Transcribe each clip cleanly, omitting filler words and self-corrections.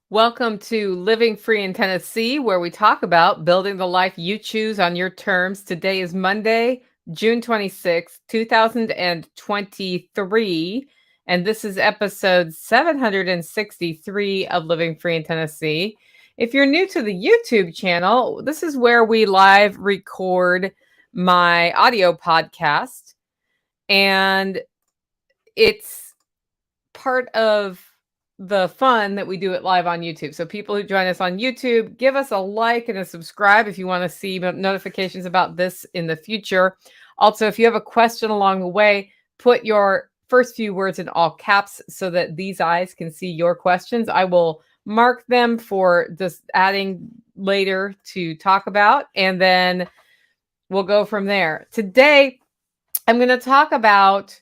Welcome to Living Free in Tennessee, where we talk about building the life you choose on your terms. Today is Monday, June 26th, 2023, and this is episode 763 of Living Free in Tennessee. If you're new to the YouTube channel, this is where we live record my audio podcast, and it's part of the fun that we do it live on YouTube. So people who join us on YouTube, give us a like and a subscribe if you want to see notifications about this in the future. Also, if you have a question along the way, put your first few words in all caps so that these eyes can see your questions. I will mark them for just adding later to talk about, and then we'll go from there. Today, I'm going to talk about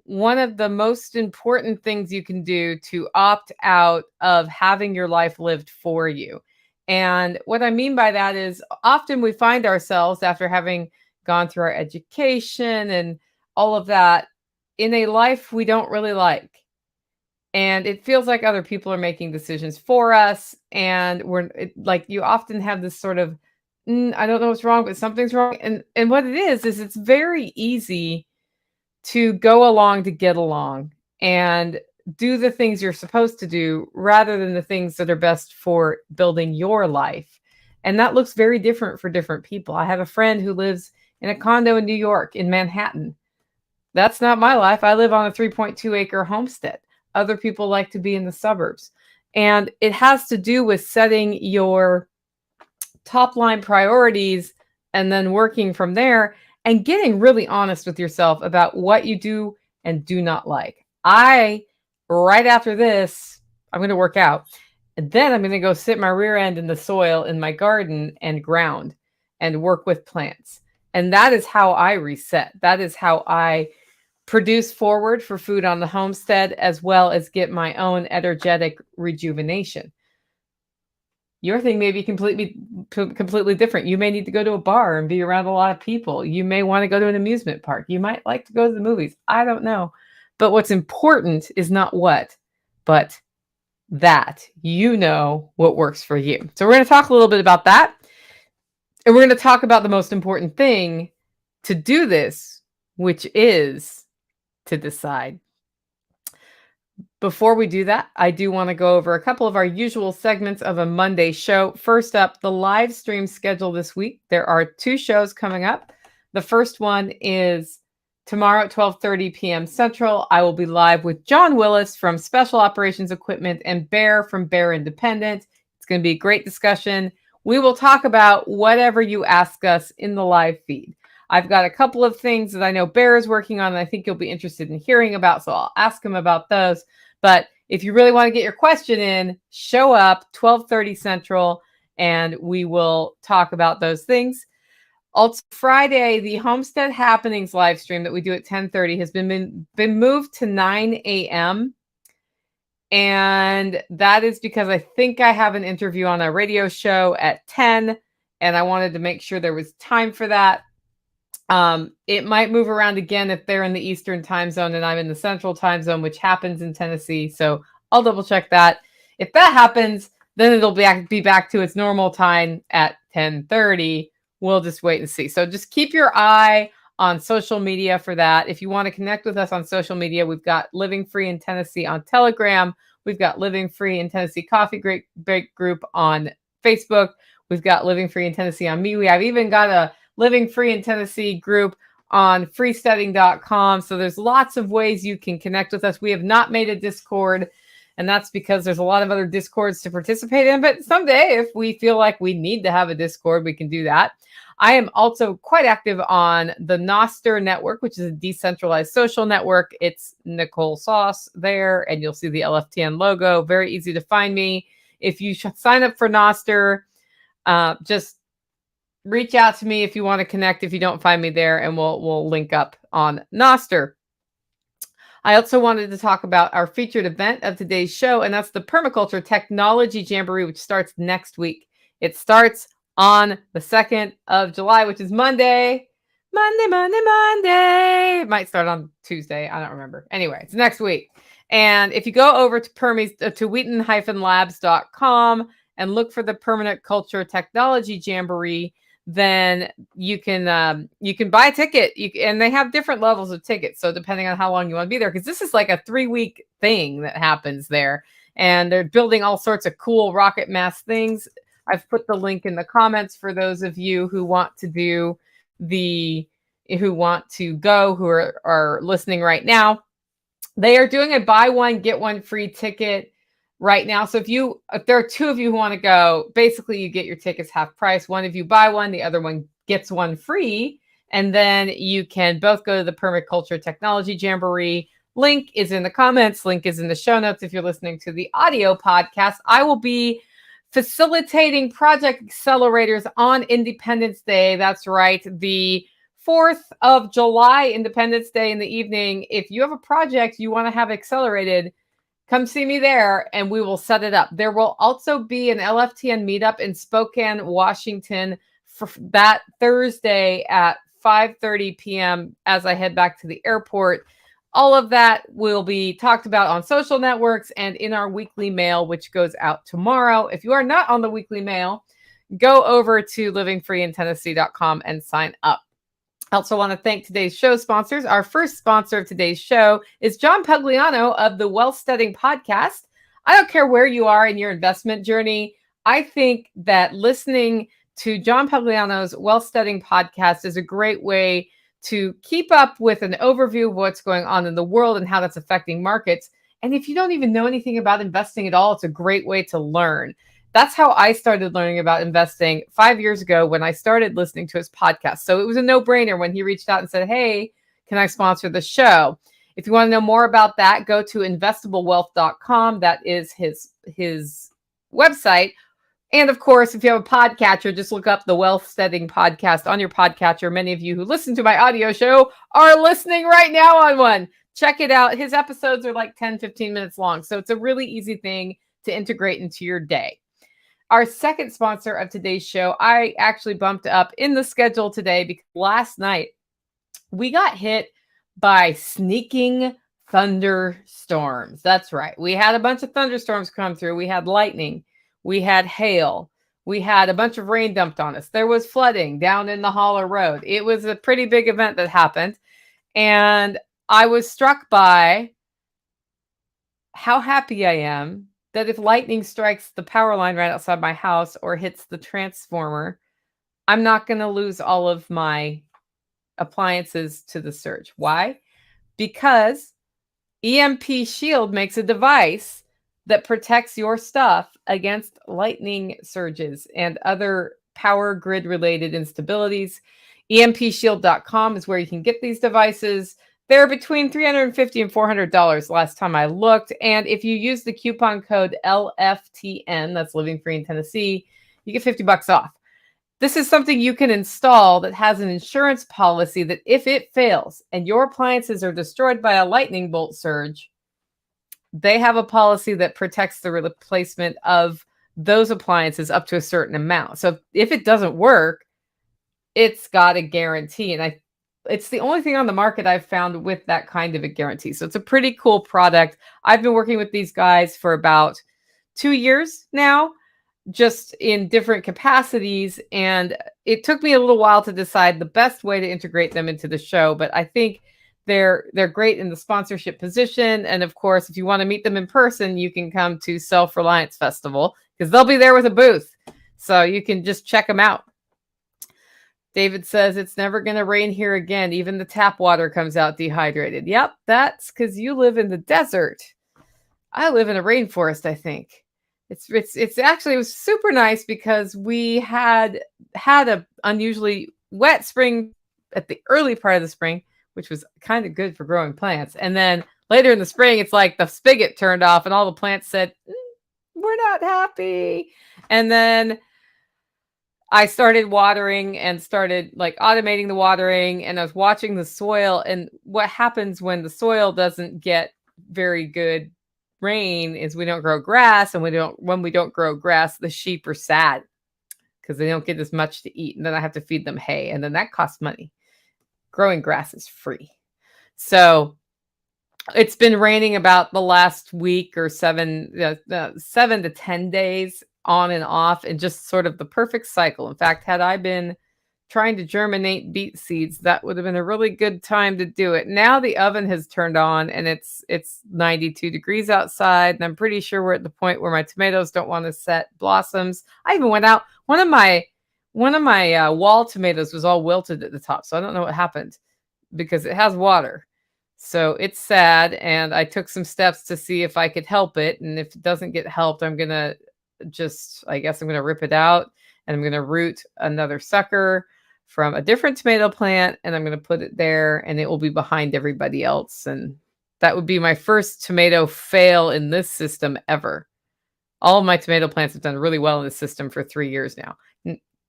one of the most important things you can do to opt out of having your life lived for you. And what I mean by that is often we find ourselves, after having gone through our education and all of that, in a life we don't really like. And it feels like other people are making decisions for us. And like you often have this sort of, I don't know what's wrong, but something's wrong. And what it is it's very easy to go along to get along and do the things you're supposed to do rather than the things that are best for building your life. And that looks very different for different people. I have a friend who lives in a condo in New York, in Manhattan. That's not my life. I live on a 3.2 acre homestead. Other people like to be in the suburbs. And it has to do with setting your top line priorities and then working from there and getting really honest with yourself about what you do and do not like. Right after this, I'm going to work out. And then I'm going to go sit my rear end in the soil in my garden and ground and work with plants. And that is how I reset. That is how I produce forward for food on the homestead, as well as get my own energetic rejuvenation. Your thing may be completely different. You may need to go to a bar and be around a lot of people. You may want to go to an amusement park. You might like to go to the movies. I don't know. But what's important is not what, but that you know what works for you. So we're going to talk a little bit about that. And we're going to talk about the most important thing to do this, which is to decide. Before we do that, I do want to go over a couple of our usual segments of a Monday show. First up, the live stream schedule this week. There are 2 shows coming up. The first one is tomorrow at 12:30 p.m. Central. I will be live with John Willis from Special Operations Equipment and Bear from Bear Independent. It's going to be a great discussion. We will talk about whatever you ask us in the live feed. I've got a couple of things that I know Bear is working on and I think you'll be interested in hearing about, so I'll ask him about those. But if you really want to get your question in, show up 12:30 Central, and we will talk about those things. Also, Friday, the Homestead Happenings live stream that we do at 10:30 has been moved to 9 a.m. And that is because I think I have an interview on a radio show at 10, and I wanted to make sure there was time for that. It might move around again if they're in the Eastern time zone and I'm in the Central time zone, which happens in Tennessee. So I'll double check that. If that happens, then it'll be back to its normal time at 10:30. We'll just wait and see. So just keep your eye on social media for that. If you want to connect with us on social media, we've got Living Free in Tennessee on Telegram. We've got Living Free in Tennessee Coffee Break group on Facebook. We've got Living Free in Tennessee on Me. We have even got a Living Free in Tennessee group on freestudying.com. So there's lots of ways you can connect with us. We have not made a Discord, and that's because there's a lot of other Discords to participate in. But someday, if we feel like we need to have a Discord, we can do that. I am also quite active on the Noster network, which is a decentralized social network. It's Nicole Sauce there, and you'll see the LFTN logo. Very easy to find me. If you sign up for Noster, just reach out to me if you want to connect, if you don't find me there, and we'll link up on Noster. I also wanted to talk about our featured event of today's show, and that's the Permaculture Technology Jamboree, which starts next week. It starts on the 2nd of July, which is Monday. It might start on Tuesday. I don't remember. Anyway, it's next week. And if you go over to wheaton-labs.com and look for the Permanent Culture Technology Jamboree, then you can buy a ticket. And they have different levels of tickets, so depending on how long you want to be there, because this is like a 3-week thing that happens there, and they're building all sorts of cool rocket mass things. I've put the link in the comments for those of you who want to go, who are listening right now. They are doing a buy one get one free ticket right now. So if there are 2 of you who want to go, basically you get your tickets half price. One of you buy one, the other one gets one free, and then you can both go to the Permaculture Technology Jamboree. Link is in the comments. Link is in the show notes if you're listening to the audio podcast. I will be facilitating project accelerators on Independence Day. That's right, the 4th of July, Independence Day in the evening. If you have a project you want to have accelerated, come see me there and we will set it up. There will also be an LFTN meetup in Spokane, Washington for that Thursday at 5:30 p.m. as I head back to the airport. All of that will be talked about on social networks and in our weekly mail, which goes out tomorrow. If you are not on the weekly mail, go over to livingfreeintennessee.com and sign up. I also want to thank today's show sponsors. Our first sponsor of today's show is John Pugliano of the Wealth Studying Podcast. I don't care where you are in your investment journey. I think that listening to John Pugliano's Wealth Studying Podcast is a great way to keep up with an overview of what's going on in the world and how that's affecting markets. And if you don't even know anything about investing at all, it's a great way to learn. That's how I started learning about investing 5 years ago when I started listening to his podcast. So it was a no-brainer when he reached out and said, hey, can I sponsor the show? If you want to know more about that, go to investablewealth.com. That is his website. And of course, if you have a podcatcher, just look up the Wealth Studying Podcast on your podcatcher. Many of you who listen to my audio show are listening right now on one. Check it out. His episodes are like 10, 15 minutes long. So it's a really easy thing to integrate into your day. Our second sponsor of today's show, I actually bumped up in the schedule today because last night we got hit by sneaking thunderstorms. That's right. We had a bunch of thunderstorms come through. We had lightning. We had hail. We had a bunch of rain dumped on us. There was flooding down in the Holler Road. It was a pretty big event that happened. And I was struck by how happy I am that if lightning strikes the power line right outside my house or hits the transformer, I'm not going to lose all of my appliances to the surge. Why? Because EMP Shield makes a device that protects your stuff against lightning surges and other power grid related instabilities. EMPshield.com is where you can get these devices. They're between $350 and $400 last time I looked. And if you use the coupon code LFTN, that's Living Free in Tennessee, you get $50 off. This is something you can install that has an insurance policy that if it fails and your appliances are destroyed by a lightning bolt surge, they have a policy that protects the replacement of those appliances up to a certain amount. So if it doesn't work, it's got a guarantee. And it's the only thing on the market I've found with that kind of a guarantee. So it's a pretty cool product. I've been working with these guys for about 2 years now, just in different capacities. And it took me a little while to decide the best way to integrate them into the show. But I think they're great in the sponsorship position. And of course, if you want to meet them in person, you can come to Self-Reliance Festival because they'll be there with a booth. So you can just check them out. David says, it's never going to rain here again. Even the tap water comes out dehydrated. Yep, that's because you live in the desert. I live in a rainforest, I think. It's actually, it was super nice because we had a unusually wet spring at the early part of the spring, which was kind of good for growing plants. And then later in the spring, it's like the spigot turned off and all the plants said, we're not happy. And then I started watering and started like automating the watering, and I was watching the soil. And what happens when the soil doesn't get very good rain is we don't grow grass, and when we don't grow grass, the sheep are sad because they don't get as much to eat. And then I have to feed them hay, and then that costs money. Growing grass is free. So It's been raining about the last week or 7 to 10 days on and off, and just sort of the perfect cycle. In fact, had I been trying to germinate beet seeds, that would have been a really good time to do it. Now the oven has turned on and it's 92 degrees outside, and I'm pretty sure we're at the point where my tomatoes don't want to set blossoms. I even went out. One of my wall tomatoes was all wilted at the top, so I don't know what happened because it has water. So it's sad, and I took some steps to see if I could help it. And if it doesn't get helped, I guess I'm gonna rip it out, and I'm gonna root another sucker from a different tomato plant, and I'm gonna put it there, and it will be behind everybody else. And that would be my first tomato fail in this system ever. All of my tomato plants have done really well in this system for 3 years now.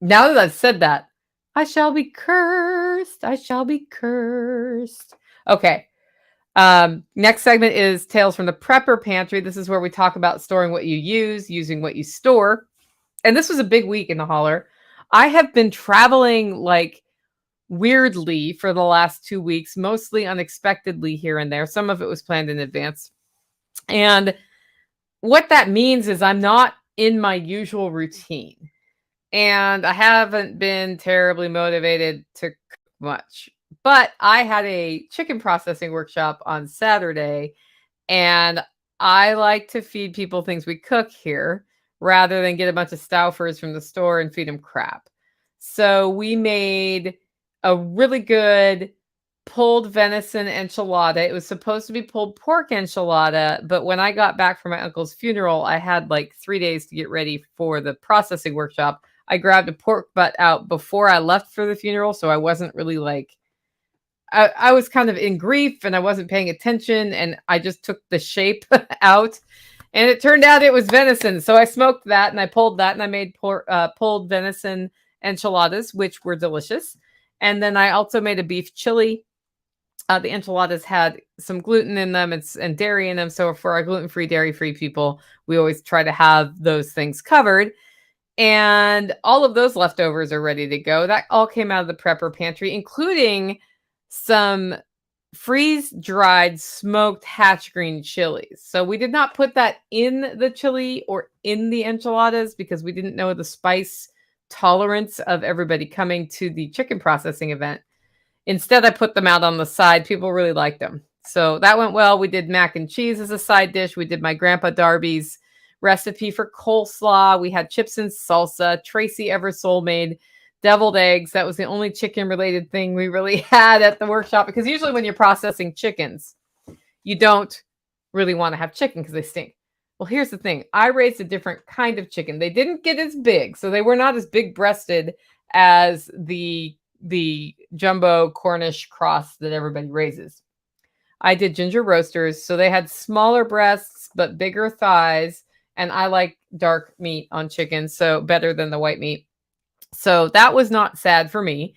Now that I've said that, I shall be cursed. I shall be cursed. Okay. Next segment is Tales from the Prepper Pantry. This is where we talk about storing what you use, using what you store. And this was a big week in the holler. I have been traveling like weirdly for the last 2 weeks, mostly unexpectedly here and there. Some of it was planned in advance. And what that means is I'm not in my usual routine. And I haven't been terribly motivated to cook much. But I had a chicken processing workshop on Saturday, and I like to feed people things we cook here rather than get a bunch of Stouffer's from the store and feed them crap. So we made a really good pulled venison enchilada. It was supposed to be pulled pork enchilada, but when I got back from my uncle's funeral, I had like 3 days to get ready for the processing workshop. I grabbed a pork butt out before I left for the funeral, so I wasn't really like I was kind of in grief and I wasn't paying attention, and I just took the shape out, and it turned out it was venison. So I smoked that and I pulled that, and I made pulled venison enchiladas, which were delicious. And then I also made a beef chili. The enchiladas had some gluten in them and dairy in them. So for our gluten-free, dairy-free people, we always try to have those things covered. And all of those leftovers are ready to go. That all came out of the prepper pantry, including some freeze-dried smoked hatch green chilies. So we did not put that in the chili or in the enchiladas because we didn't know the spice tolerance of everybody coming to the chicken processing event. Instead, I put them out on the side. People really liked them. So that went well. We did mac and cheese as a side dish. We did my Grandpa Darby's recipe for coleslaw. We had chips and salsa. Tracy Eversole made deviled eggs. That was the only chicken related thing we really had at the workshop, because usually when you're processing chickens, you don't really want to have chicken because they stink. Well, here's the thing. I raised a different kind of chicken. They didn't get as big, so they were not as big breasted as the jumbo Cornish cross that everybody raises. I did ginger roasters, so they had smaller breasts but bigger thighs, and I like dark meat on chicken, so better than the white meat. So that was not sad for me.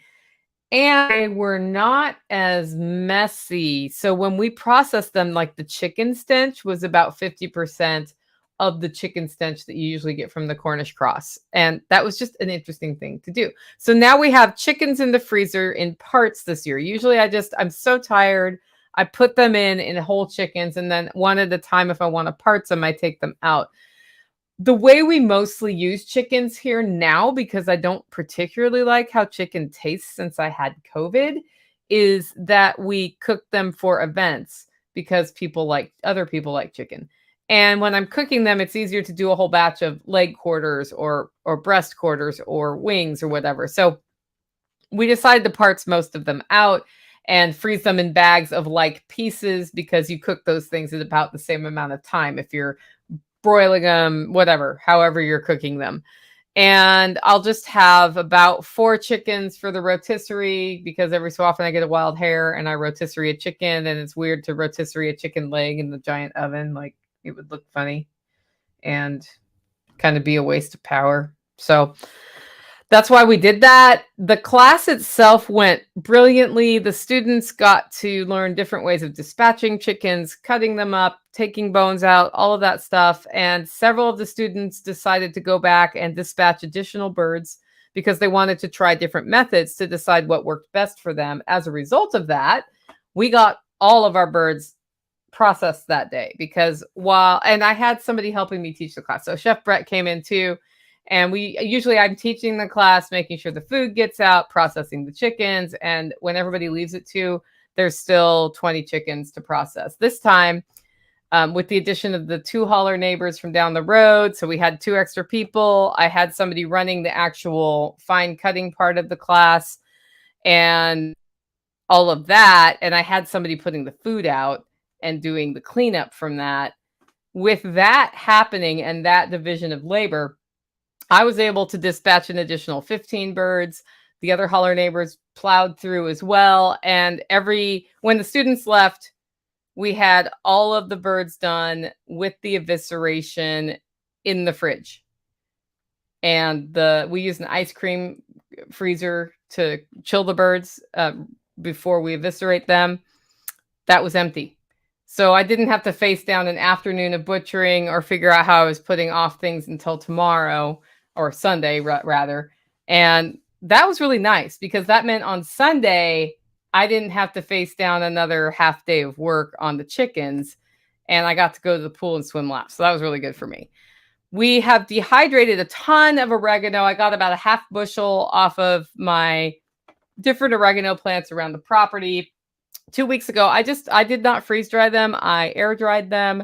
And they were not as messy. So when we processed them, like the chicken stench was about 50% of the chicken stench that you usually get from the Cornish cross. And that was just an interesting thing to do. So now we have chickens in the freezer in parts this year. Usually I'm so tired. I put them in whole chickens, and then one at a time, if I want to parts them, I take them out. The way we mostly use chickens here now, because I don't particularly like how chicken tastes since I had COVID, is that we cook them for events because other people like chicken. And when I'm cooking them, it's easier to do a whole batch of leg quarters or breast quarters or wings or whatever. So we decided to parts most of them out and freeze them in bags of like pieces, because you cook those things in about the same amount of time if you're broiling them, however you're cooking them. And I'll just have about 4 chickens for the rotisserie, because every so often I get a wild hair and I rotisserie a chicken, and it's weird to rotisserie a chicken leg in the giant oven. Like, it would look funny and kind of be a waste of power. So that's why we did that. The class itself went brilliantly. The students got to learn different ways of dispatching chickens, cutting them up, taking bones out, all of that stuff. And several of the students decided to go back and dispatch additional birds because they wanted to try different methods to decide what worked best for them. As a result of that, we got all of our birds process that day, because and I had somebody helping me teach the class. So Chef Brett came in too. And I'm teaching the class, making sure the food gets out, processing the chickens. And when everybody leaves at 2, there's still 20 chickens to process. This time, with the addition of the 2 hauler neighbors from down the road, so we had 2 extra people. I had somebody running the actual fine cutting part of the class and all of that. And I had somebody putting the food out and doing the cleanup from that. With that happening and that division of labor, I was able to dispatch an additional 15 birds. The other hauler neighbors plowed through as well. And when the students left, we had all of the birds done with the evisceration in the fridge. And we used an ice cream freezer to chill the birds before we eviscerate them. That was empty. So I didn't have to face down an afternoon of butchering or figure out how I was putting off things until tomorrow, or Sunday rather. And that was really nice, because that meant on Sunday, I didn't have to face down another half day of work on the chickens, and I got to go to the pool and swim laps. So that was really good for me. We have dehydrated a ton of oregano. I got about a half bushel off of my different oregano plants around the property 2 weeks ago. I did not freeze dry them. I air dried them.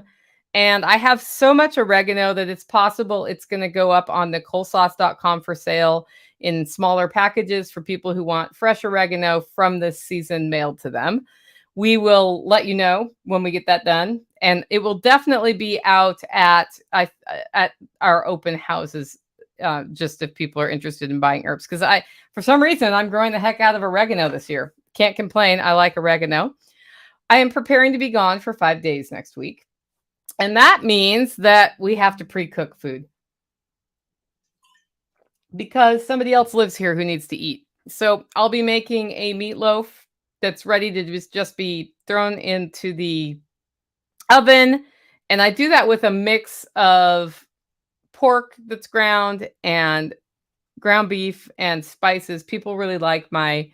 And I have so much oregano that it's possible it's going to go up on NicoleSauce.com for sale in smaller packages for people who want fresh oregano from this season mailed to them. We will let you know when we get that done. And it will definitely be out at our open houses, just if people are interested in buying herbs. Because for some reason, I'm growing the heck out of oregano this year. Can't complain. I like oregano. I am preparing to be gone for 5 days next week. And that means that we have to pre-cook food, because somebody else lives here who needs to eat. So I'll be making a meatloaf that's ready to just be thrown into the oven. And I do that with a mix of pork that's ground and ground beef and spices. People really like my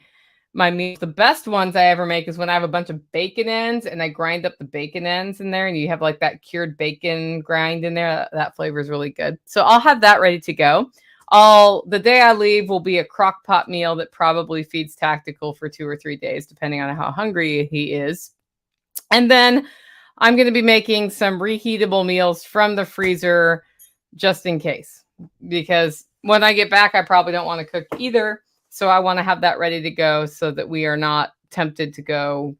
meat. The best ones I ever make is when I have a bunch of bacon ends and I grind up the bacon ends in there, and you have like that cured bacon grind in there. That flavor is really good. So I'll have that ready to go. The day I leave will be a crock pot meal that probably feeds Tactical for 2 or 3 days, depending on how hungry he is. And then I'm going to be making some reheatable meals from the freezer just in case, because when I get back, I probably don't want to cook either. So I want to have that ready to go so that we are not tempted to go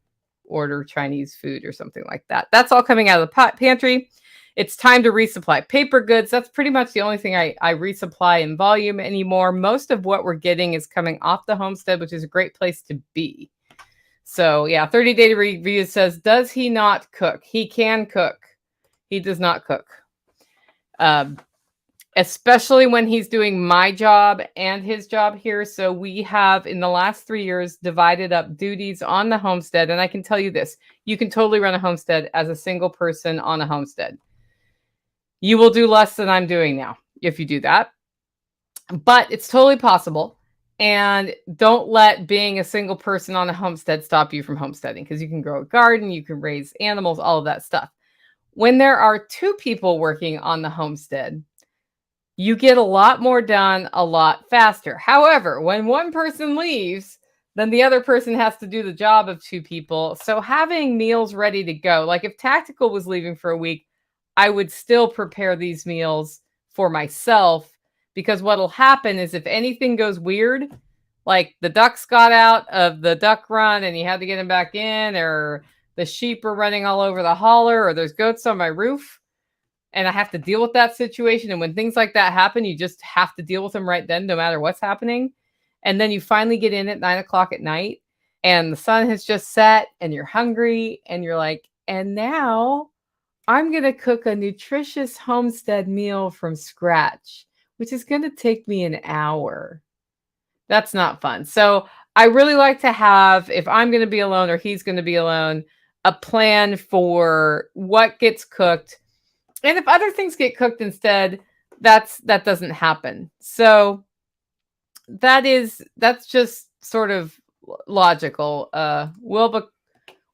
order Chinese food or something like that. That's all coming out of the pantry. It's time to resupply paper goods. That's pretty much the only thing I resupply in volume anymore. Most of what we're getting is coming off the homestead, which is a great place to be. So yeah, 30-day review says, does he not cook? He can cook. He does not cook. Especially when he's doing my job and his job here. So we have, in the last 3 years, divided up duties on the homestead. And I can tell you this, you can totally run a homestead as a single person on a homestead. You will do less than I'm doing now if you do that. But it's totally possible. And don't let being a single person on a homestead stop you from homesteading, because you can grow a garden, you can raise animals, all of that stuff. When there are 2 people working on the homestead, you get a lot more done a lot faster. However, when one person leaves, then the other person has to do the job of 2 people. So having meals ready to go, like if Tactical was leaving for a week, I would still prepare these meals for myself, because what'll happen is if anything goes weird, like the ducks got out of the duck run and you had to get them back in, or the sheep are running all over the hauler, or there's goats on my roof, and I have to deal with that situation. And when things like that happen, you just have to deal with them right then, no matter what's happening. And then you finally get in at 9 o'clock at night and the sun has just set and you're hungry and you're like, and now I'm going to cook a nutritious homestead meal from scratch, which is going to take me an hour. That's not fun. So I really like to have, if I'm going to be alone or he's going to be alone, a plan for what gets cooked. And if other things get cooked instead, that doesn't happen. So that's just sort of logical.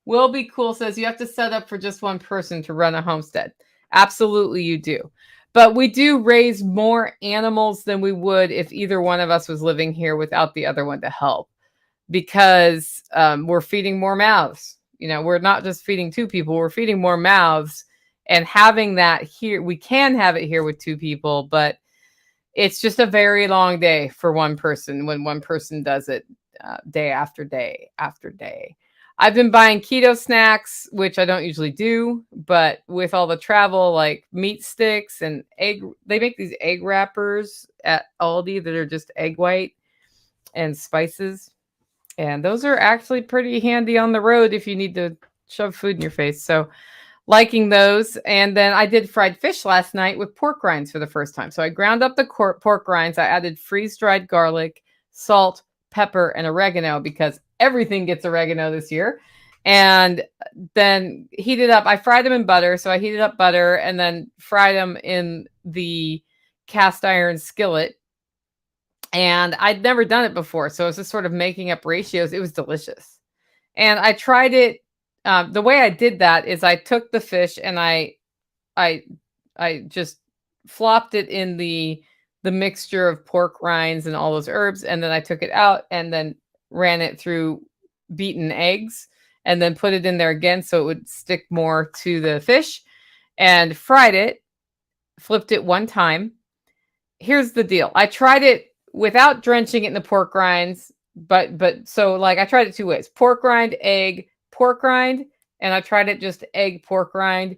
Will Be Cool says you have to set up for just one person to run a homestead. Absolutely, you do. But we do raise more animals than we would if either one of us was living here without the other one to help, because we're feeding more mouths. We're not just feeding two people, we're feeding more mouths. And having that here, we can have it here with two people, but it's just a very long day for one person when one person does it day after day after day. I've been buying keto snacks, which I don't usually do, but with all the travel, like meat sticks and egg, they make these egg wrappers at Aldi that are just egg white and spices. And those are actually pretty handy on the road if you need to shove food in your face. So liking those. And then I did fried fish last night with pork rinds for the first time. So I ground up the pork rinds. I added freeze-dried garlic, salt, pepper, and oregano because everything gets oregano this year. And then heated up. I fried them in butter. So I heated up butter and then fried them in the cast iron skillet. And I'd never done it before. So it was just sort of making up ratios. It was delicious. And I tried it. The way I did that is I took the fish and I just flopped it in the mixture of pork rinds and all those herbs. And then I took it out and then ran it through beaten eggs and then put it in there again so it would stick more to the fish and fried it, flipped it one time. Here's the deal. I tried it without drenching it in the pork rinds, but so like I tried it two ways: pork rind, egg, pork rind, and I tried it just egg, pork rind.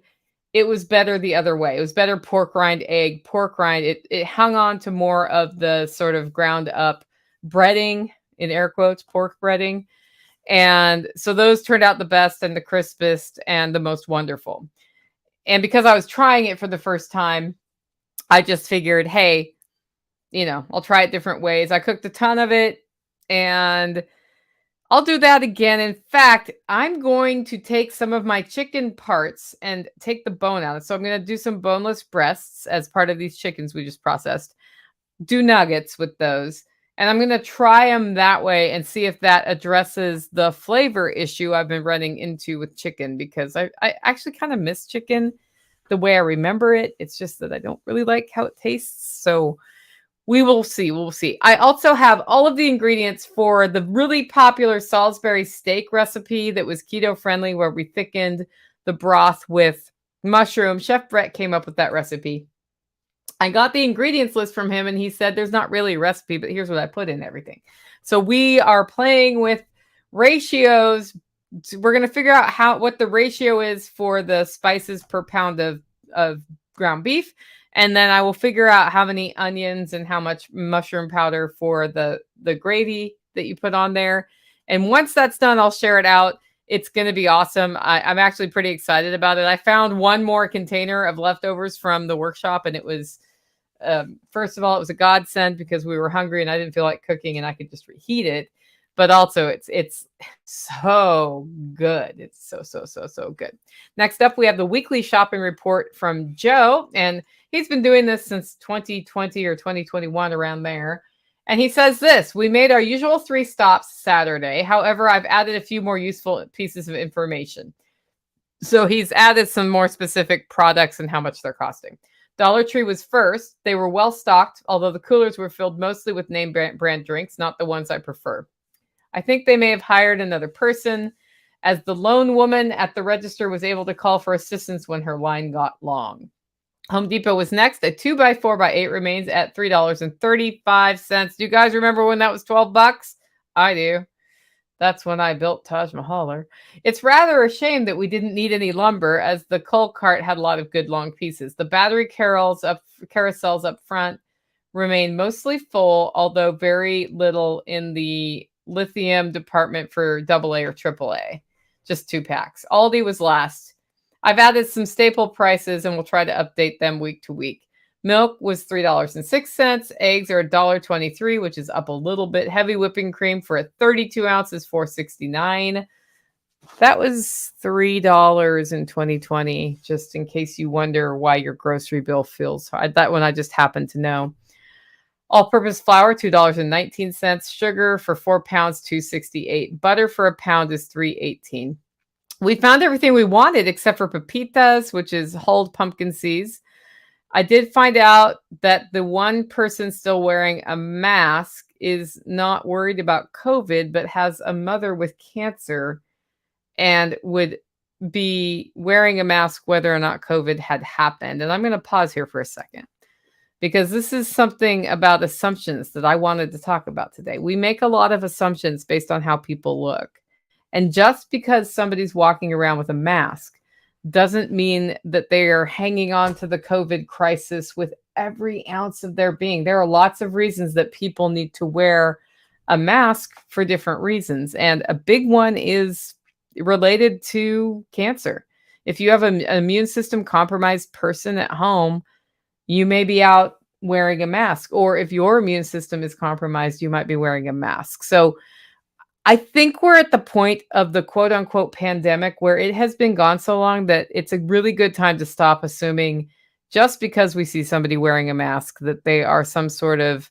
It was better the other way. It was better pork rind, egg, pork rind. It hung on to more of the sort of ground up breading, in air quotes, pork breading. And so those turned out the best and the crispest and the most wonderful. And because I was trying it for the first time, I just figured, hey, I'll try it different ways. I cooked a ton of it and I'll do that again. In fact, I'm going to take some of my chicken parts and take the bone out. So I'm going to do some boneless breasts as part of these chickens we just processed. Do nuggets with those. And I'm going to try them that way and see if that addresses the flavor issue I've been running into with chicken, because I actually kind of miss chicken the way I remember it. It's just that I don't really like how it tastes. So we will see. We'll see. I also have all of the ingredients for the really popular Salisbury steak recipe that was keto friendly, where we thickened the broth with mushroom. Chef Brett came up with that recipe. I got the ingredients list from him and he said there's not really a recipe, but here's what I put in everything. So we are playing with ratios. We're going to figure out what the ratio is for the spices per pound of ground beef. And then I will figure out how many onions and how much mushroom powder for the gravy that you put on there. And once that's done, I'll share it out. It's going to be awesome. I'm actually pretty excited about it. I found one more container of leftovers from the workshop, and it was, first of all, it was a godsend because we were hungry and I didn't feel like cooking and I could just reheat it. But also it's so good. It's so good. Next up, we have the weekly shopping report from Joe, and he's been doing this since 2020 or 2021, around there. And he says this: we made our usual 3 stops Saturday. However, I've added a few more useful pieces of information. So he's added some more specific products and how much they're costing. Dollar Tree was first. They were well stocked, although the coolers were filled mostly with name brand drinks, not the ones I prefer. I think they may have hired another person, as the lone woman at the register was able to call for assistance when her line got long. Home Depot was next. A 2x4x8 remains at $3.35. Do you guys remember when that was $12? I do. That's when I built Taj Mahal. It's rather a shame that we didn't need any lumber, as the coal cart had a lot of good long pieces. The battery carousels up front remain mostly full, although very little in the lithium department for AA or AAA. Just 2 packs. Aldi was last. I've added some staple prices and we'll try to update them week to week. Milk was $3.06. Eggs are $1.23, which is up a little bit. Heavy whipping cream for a 32 ounces, $4.69. That was $3 in 2020, just in case you wonder why your grocery bill feels high. That one I just happened to know. All-purpose flour, $2.19. Sugar for 4 pounds, $2.68. Butter for a pound is $3.18. We found everything we wanted except for pepitas, which is hulled pumpkin seeds. I did find out that the one person still wearing a mask is not worried about COVID, but has a mother with cancer and would be wearing a mask whether or not COVID had happened. And I'm going to pause here for a second because this is something about assumptions that I wanted to talk about today. We make a lot of assumptions based on how people look. And just because somebody's walking around with a mask doesn't mean that they are hanging on to the COVID crisis with every ounce of their being. There are lots of reasons that people need to wear a mask for different reasons. And a big one is related to cancer. If you have an immune system compromised person at home, you may be out wearing a mask. Or if your immune system is compromised, you might be wearing a mask. So I think we're at the point of the quote unquote pandemic where it has been gone so long that it's a really good time to stop assuming just because we see somebody wearing a mask that they are some sort of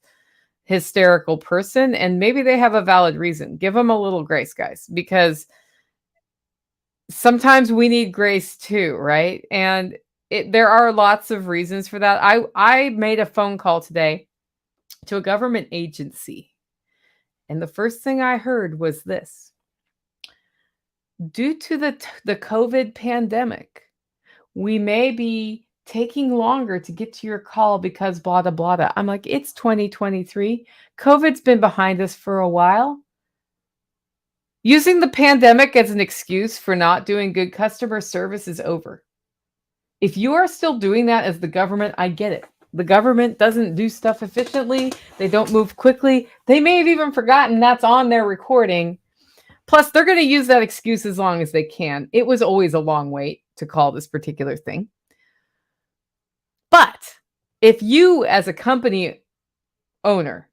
hysterical person, and maybe they have a valid reason. Give them a little grace, guys, because sometimes we need grace too, right? And there are lots of reasons for that. I made a phone call today to a government agency. And the first thing I heard was this: due to the COVID pandemic, we may be taking longer to get to your call because blah, blah, blah, blah. I'm like, it's 2023. COVID's been behind us for a while. Using the pandemic as an excuse for not doing good customer service is over. If you are still doing that as the government, I get it. The government doesn't do stuff efficiently. They don't move quickly. They may have even forgotten that's on their recording. Plus, they're going to use that excuse as long as they can. It was always a long wait to call this particular thing. But if you, as a company owner,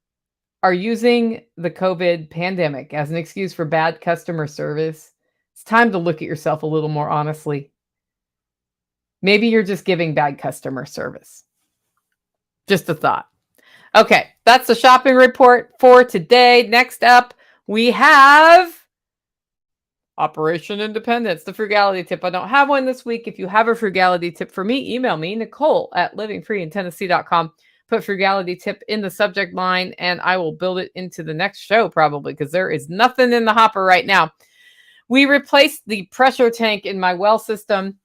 are using the COVID pandemic as an excuse for bad customer service, it's time to look at yourself a little more honestly. Maybe you're just giving bad customer service. Just a thought. Okay, that's the shopping report for today. Next up, we have Operation Independence, the frugality tip. I don't have one this week. If you have a frugality tip for me, email me, Nicole@livingfreeintennessee.com. Put frugality tip in the subject line, and I will build it into the next show probably, because there is nothing in the hopper right now. We replaced the pressure tank in my well system.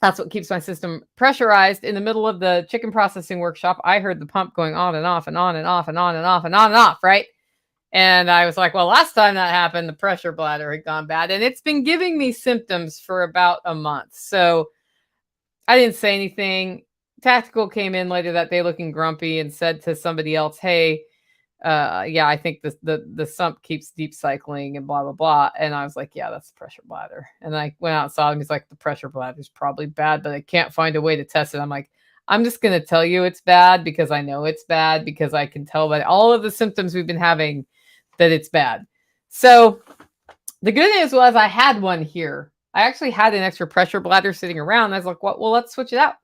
That's what keeps my system pressurized. In the middle of the chicken processing workshop, I heard the pump going on and off and on and off and on and off and on and off, right? And I was like, well, last time that happened, the pressure bladder had gone bad. And it's been giving me symptoms for about a month. So I didn't say anything. Tactical came in later that day looking grumpy and said to somebody else, hey, yeah, I think the sump keeps deep cycling and blah, blah, blah. And I was like, yeah, that's the pressure bladder. And I went out and saw him. He's like, the pressure bladder is probably bad, but I can't find a way to test it. I'm like, I'm just going to tell you it's bad because I know it's bad, because I can tell by all of the symptoms we've been having that it's bad. So the good news was I had one here. I actually had an extra pressure bladder sitting around. I was like, well, let's switch it out.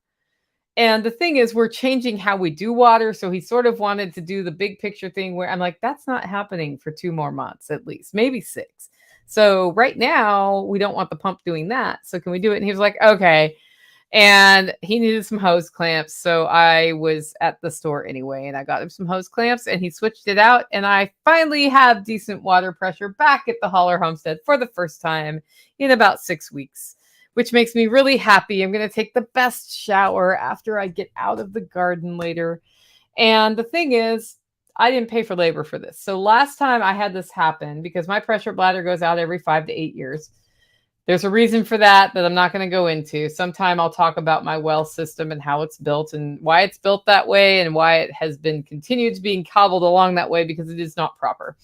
And the thing is, we're changing how we do water. So he sort of wanted to do the big picture thing where I'm like, that's not happening for 2 more months, at least, maybe 6. So right now we don't want the pump doing that. So can we do it? And he was like, okay. And he needed some hose clamps. So I was at the store anyway, and I got him some hose clamps, and he switched it out. And I finally have decent water pressure back at the Holler Homestead for the first time in about 6 weeks, which makes me really happy. I'm going to take the best shower after I get out of the garden later. And the thing is, I didn't pay for labor for this. So last time I had this happen, because my pressure bladder goes out every 5 to 8 years. There's a reason for that I'm not going to go into. Sometime I'll talk about my well system and how it's built and why it's built that way and why it has been continued to being cobbled along that way, because it is not proper.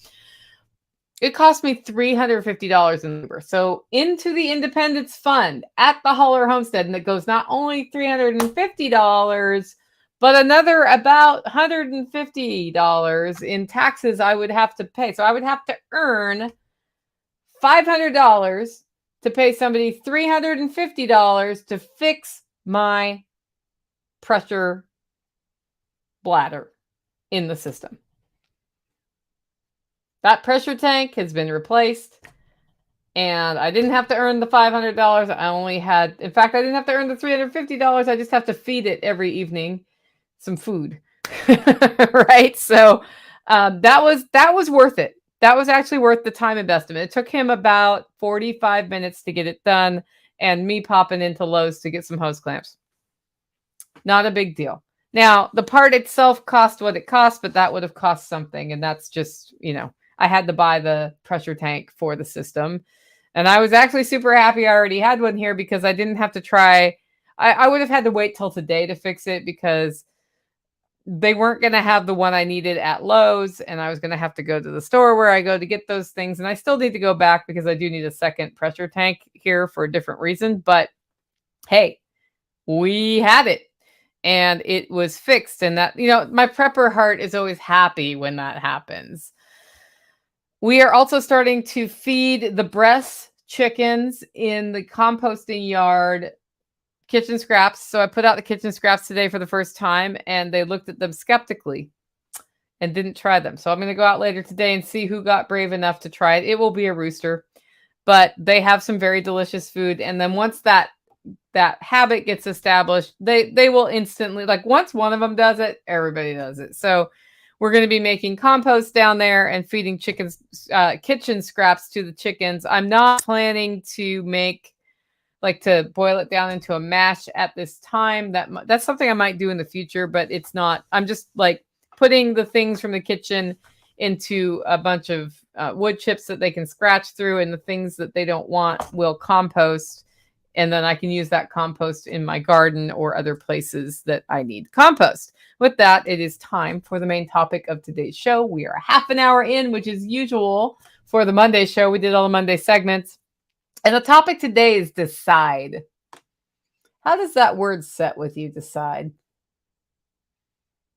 It cost me $350 in labor. So into the Independence Fund at the Holler Homestead, and it goes not only $350, but another about $150 in taxes I would have to pay. So I would have to earn $500 to pay somebody $350 to fix my pressure bladder in the system. That pressure tank has been replaced, And I didn't have to earn the $500. I only had, in fact, I didn't have to earn the $350. I just have to feed it every evening some food. Right? So that was worth it. That was actually worth the time investment. It took him about 45 minutes to get it done, and me popping into Lowe's to get some hose clamps. Not a big deal. Now, the part itself cost what it cost, but that would have cost something. And that's just, I had to buy the pressure tank for the system. And I was actually super happy I already had one here because I didn't have to try. I would have had to wait till today to fix it because they weren't going to have the one I needed at Lowe's, and I was going to have to go to the store where I go to get those things. And I still need to go back because I do need a second pressure tank here for a different reason. But hey, we had it and it was fixed. And that, my prepper heart is always happy when that happens. We are also starting to feed the breast chickens in the composting yard kitchen scraps. So I put out the kitchen scraps today for the first time, and they looked at them skeptically and didn't try them. So I'm going to go out later today and see who got brave enough to try it. It will be a rooster, but they have some very delicious food. And then once that habit gets established, they will instantly, like once one of them does it, everybody does it. So we're going to be making compost down there and feeding chickens, kitchen scraps to the chickens. I'm not planning to to boil it down into a mash at this time. That's something I might do in the future, but it's not. I'm just like putting the things from the kitchen into a bunch of wood chips that they can scratch through, and the things that they don't want will compost. And then I can use that compost in my garden or other places that I need compost. With that, it is time for the main topic of today's show. We are half an hour in, which is usual for the Monday show. We did all the Monday segments. And the topic today is decide. How does that word set with you, decide?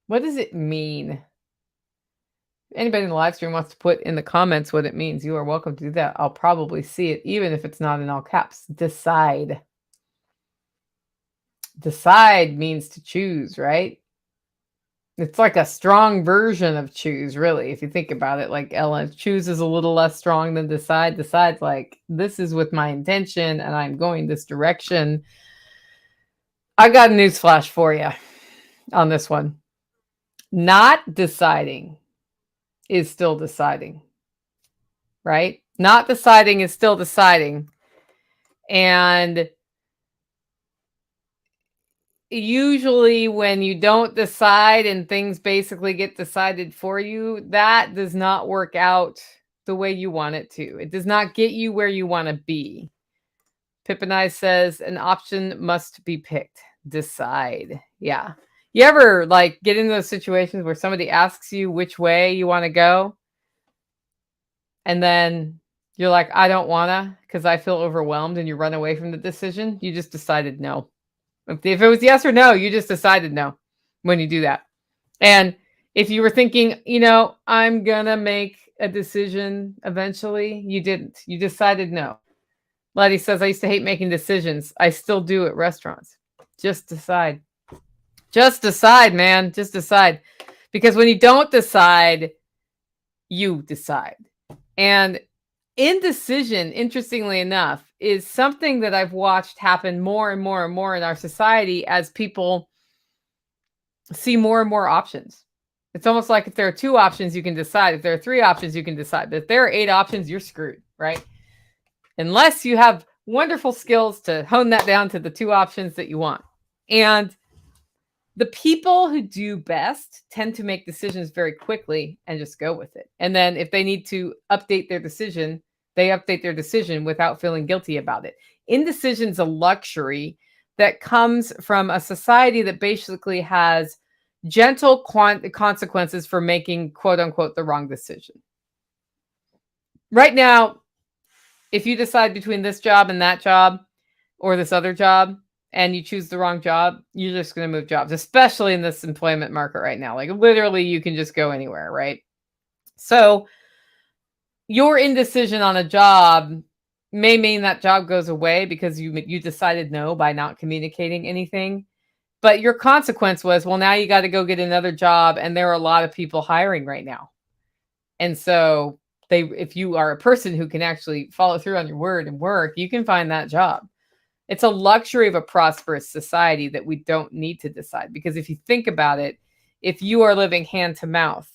What does it mean? Anybody in the live stream wants to put in the comments what it means, you are welcome to do that. I'll probably see it, even if it's not in all caps. Decide. Decide means to choose, right? It's like a strong version of choose, really, if you think about it. Like Ellen, choose is a little less strong than decide. Decide's like, this is with my intention, and I'm going this direction. I got a newsflash for you on this one. Not deciding is still deciding, right? Not deciding is still deciding. And usually when you don't decide and things basically get decided for you, that does not work out the way you want it to. It does not get you where you want to be. Pip and I says an option must be picked. Decide. Yeah. You ever get into those situations where somebody asks you which way you want to go? And then you're like, I don't want to because I feel overwhelmed, and you run away from the decision. You just decided no. If it was yes or no, you just decided no when you do that. And if you were thinking, I'm going to make a decision eventually, you didn't. You decided no. Letty says, I used to hate making decisions. I still do at restaurants. Just decide. Just decide, man. Just decide. Because when you don't decide, you decide. And indecision, interestingly enough, is something that I've watched happen more and more and more in our society as people see more and more options. It's almost like if there are 2 options, you can decide. If there are 3 options, you can decide. But if there are 8 options, you're screwed, right? Unless you have wonderful skills to hone that down to the 2 options that you want. And the people who do best tend to make decisions very quickly and just go with it. And then if they need to update their decision, they update their decision without feeling guilty about it. Indecision's a luxury that comes from a society that basically has gentle consequences for making, quote unquote, the wrong decision. Right now, if you decide between this job and that job or this other job, and you choose the wrong job, you're just going to move jobs, especially in this employment market right now. Like literally you can just go anywhere, right? So your indecision on a job may mean that job goes away because you decided no by not communicating anything. But your consequence was, well, now you got to go get another job, and there are a lot of people hiring right now. And so if you are a person who can actually follow through on your word and work, you can find that job. It's a luxury of a prosperous society that we don't need to decide. Because if you think about it, if you are living hand to mouth,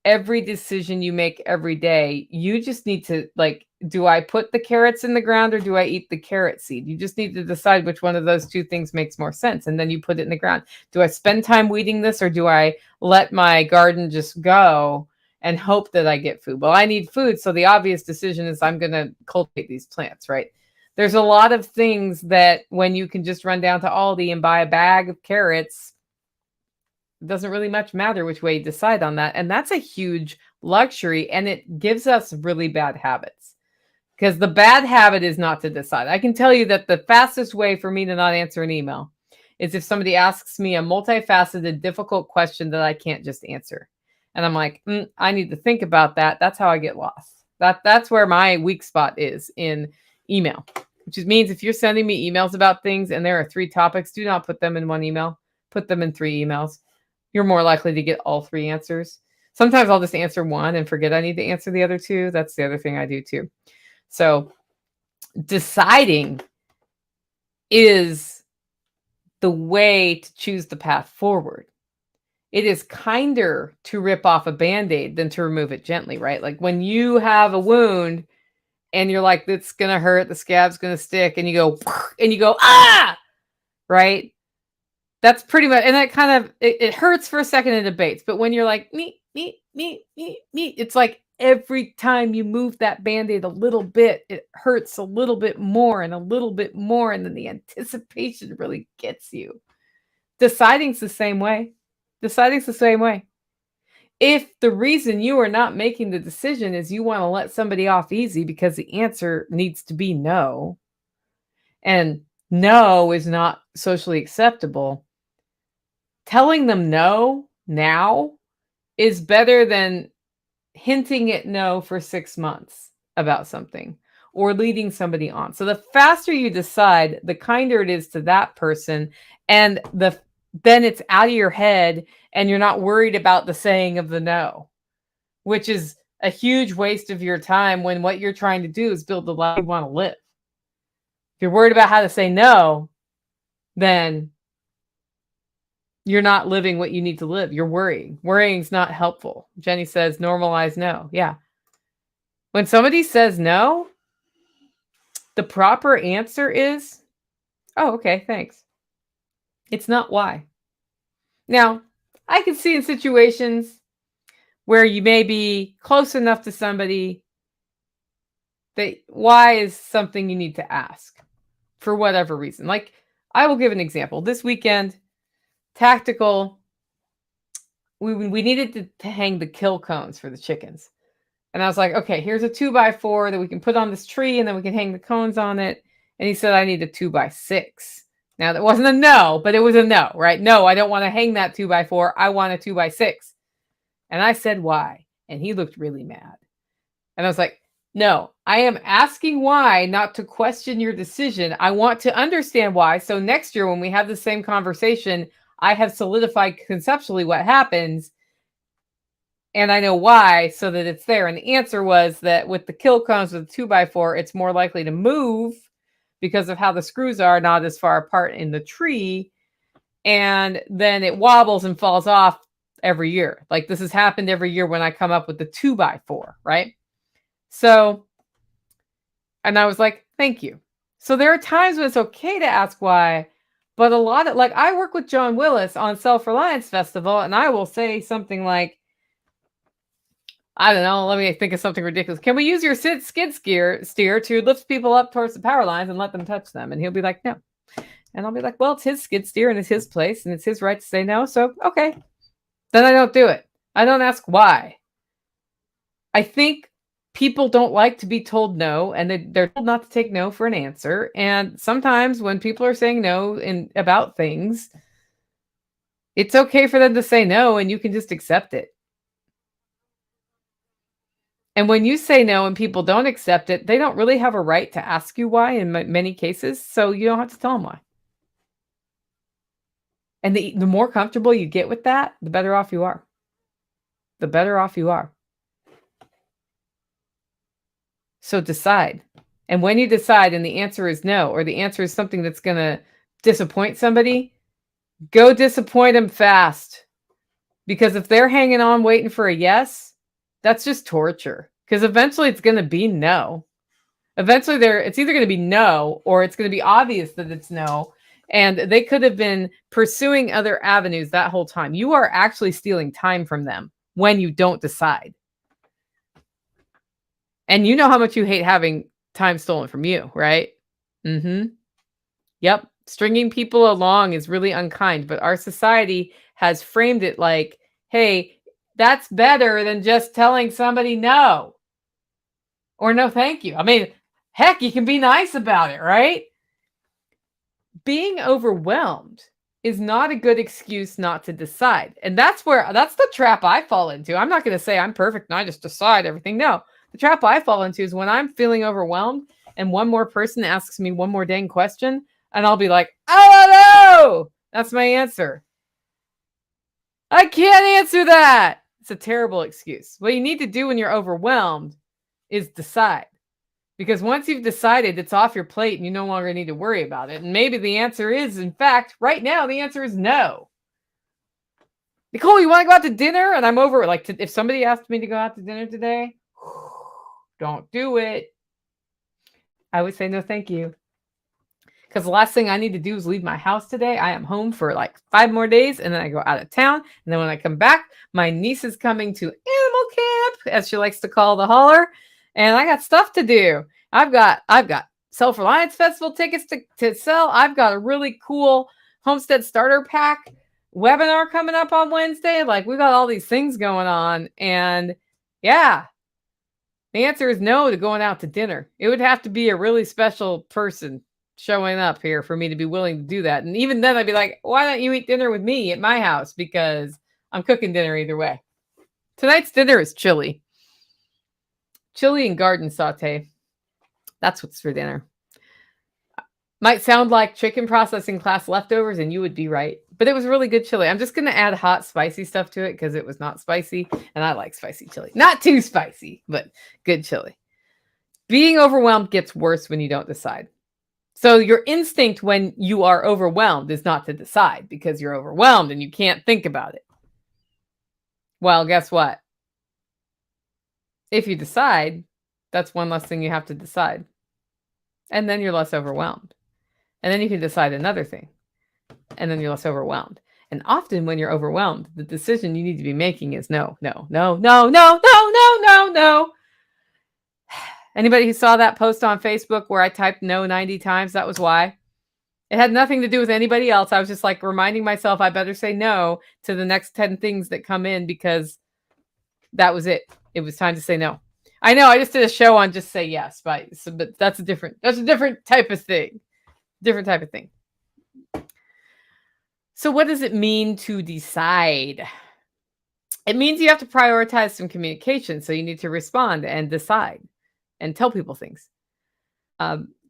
every decision you make every day, you just need to, like, do I put the carrots in the ground or do I eat the carrot seed? You just need to decide which one of those two things makes more sense. And then you put it in the ground. Do I spend time weeding this or do I let my garden just go and hope that I get food? Well, I need food. So the obvious decision is I'm going to cultivate these plants, right? There's a lot of things that when you can just run down to Aldi and buy a bag of carrots, it doesn't really much matter which way you decide on that. And that's a huge luxury. And it gives us really bad habits, because the bad habit is not to decide. I can tell you that the fastest way for me to not answer an email is if somebody asks me a multifaceted, difficult question that I can't just answer. And I'm like, I need to think about that. That's how I get lost. That's where my weak spot is in email, which means if you're sending me emails about things and there are 3 topics, do not put them in one email. Put them in 3 emails. You're more likely to get all 3 answers. Sometimes I'll just answer one and forget I need to answer the other 2. That's the other thing I do too. So deciding is the way to choose the path forward. It is kinder to rip off a Band-Aid than to remove it gently, right? Like when you have a wound and you're like, it's going to hurt, the scab's going to stick, and you go, ah, right? That's pretty much, and that kind of, it hurts for a second and abates. But when you're like, me, it's like every time you move that Band-Aid a little bit, it hurts a little bit more and a little bit more. And then the anticipation really gets you. Deciding's the same way. If the reason you are not making the decision is you want to let somebody off easy because the answer needs to be no, and no is not socially acceptable, telling them no now is better than hinting at no for 6 months about something or leading somebody on. So the faster you decide, the kinder it is to that person, and then it's out of your head and you're not worried about the saying of the no, which is a huge waste of your time when what you're trying to do is build the life you want to live. If you're worried about how to say no, then you're not living what you need to live. You're worrying. Worrying's not helpful. Jenny says, normalize no. Yeah. When somebody says no, the proper answer is, oh, okay, thanks. It's not why. Now, I can see in situations where you may be close enough to somebody that why is something you need to ask for whatever reason. Like, I will give an example. This weekend, tactical, we needed to hang the kill cones for the chickens. And I was like, okay, here's a 2x4 that we can put on this tree and then we can hang the cones on it. And he said, I need a 2x6. Now that wasn't a no, but it was a no, right? No, I don't want to hang that 2x4. I want a 2x6. And I said, why? And he looked really mad. And I was like, no, I am asking why, not to question your decision. I want to understand why. So next year, when we have the same conversation, I have solidified conceptually what happens. And I know why, so that it's there. And the answer was that with the kill cones with the 2x4, it's more likely to move because of how the screws are not as far apart in the tree. And then it wobbles and falls off every year. Like this has happened every year when I come up with the 2x4, right? So, and I was like, thank you. So there are times when it's okay to ask why, but a lot of, like, I work with John Willis on Self-Reliance Festival, and I will say something like, I don't know, let me think of something ridiculous. Can we use your skid steer to lift people up towards the power lines and let them touch them? And he'll be like, no. And I'll be like, well, it's his skid steer and it's his place and it's his right to say no. So, okay. Then I don't do it. I don't ask why. I think people don't like to be told no, and they're told not to take no for an answer. And sometimes when people are saying no about things, it's okay for them to say no and you can just accept it. And when you say no and people don't accept it, they don't really have a right to ask you why in many cases. So you don't have to tell them why. And the more comfortable you get with that, the better off you are. The better off you are. So decide. And when you decide and the answer is no, or the answer is something that's going to disappoint somebody, go disappoint them fast. Because if they're hanging on waiting for a yes, that's just torture. Because eventually it's going to be no. Eventually it's either going to be no, or it's going to be obvious that it's no. And they could have been pursuing other avenues that whole time. You are actually stealing time from them when you don't decide. And you know how much you hate having time stolen from you, right? Yep. Stringing people along is really unkind, but our society has framed it like, hey, that's better than just telling somebody no. Or no, thank you. I mean, heck, you can be nice about it, right? Being overwhelmed is not a good excuse not to decide. And that's the trap I fall into. I'm not going to say I'm perfect and I just decide everything. No, the trap I fall into is when I'm feeling overwhelmed and one more person asks me one more dang question, and I'll be like, I don't know. That's my answer. I can't answer that. It's a terrible excuse. What you need to do when you're overwhelmed is decide. Because once you've decided, it's off your plate and you no longer need to worry about it. And maybe the answer is, in fact, right now, the answer is no. Nicole, you want to go out to dinner? And I'm over. Like, if somebody asked me to go out to dinner today, don't do it. I would say no, thank you. Because the last thing I need to do is leave my house today. I am home for like 5 more days, and then I go out of town. And then when I come back, my niece is coming to animal camp, as she likes to call the holler. And I got stuff to do. I've got Self-Reliance Festival tickets to sell. I've got a really cool Homestead starter pack webinar coming up on Wednesday. Like, we got all these things going on. And yeah, the answer is no to going out to dinner. It would have to be a really special person showing up here for me to be willing to do that. And even then I'd be like, why don't you eat dinner with me at my house? Because I'm cooking dinner either way. Tonight's dinner is chili. Chili and garden saute. That's what's for dinner. Might sound like chicken processing class leftovers, and you would be right. But it was really good chili. I'm just going to add hot, spicy stuff to it because it was not spicy. And I like spicy chili. Not too spicy, but good chili. Being overwhelmed gets worse when you don't decide. So your instinct when you are overwhelmed is not to decide because you're overwhelmed and you can't think about it. Well, guess what? If you decide, that's one less thing you have to decide. And then you're less overwhelmed. And then you can decide another thing. And then you're less overwhelmed. And often when you're overwhelmed, the decision you need to be making is no, no, no, no, no, no, no, no, no. Anybody who saw that post on Facebook where I typed no 90 times, that was why. It had nothing to do with anybody else. I was just like reminding myself I better say no to the next 10 things that come in because that was it. It was time to say no. I know I just did a show on just say yes, but that's a different type of thing. Different type of thing. So what does it mean to decide? It means you have to prioritize some communication. So you need to respond and decide and tell people things.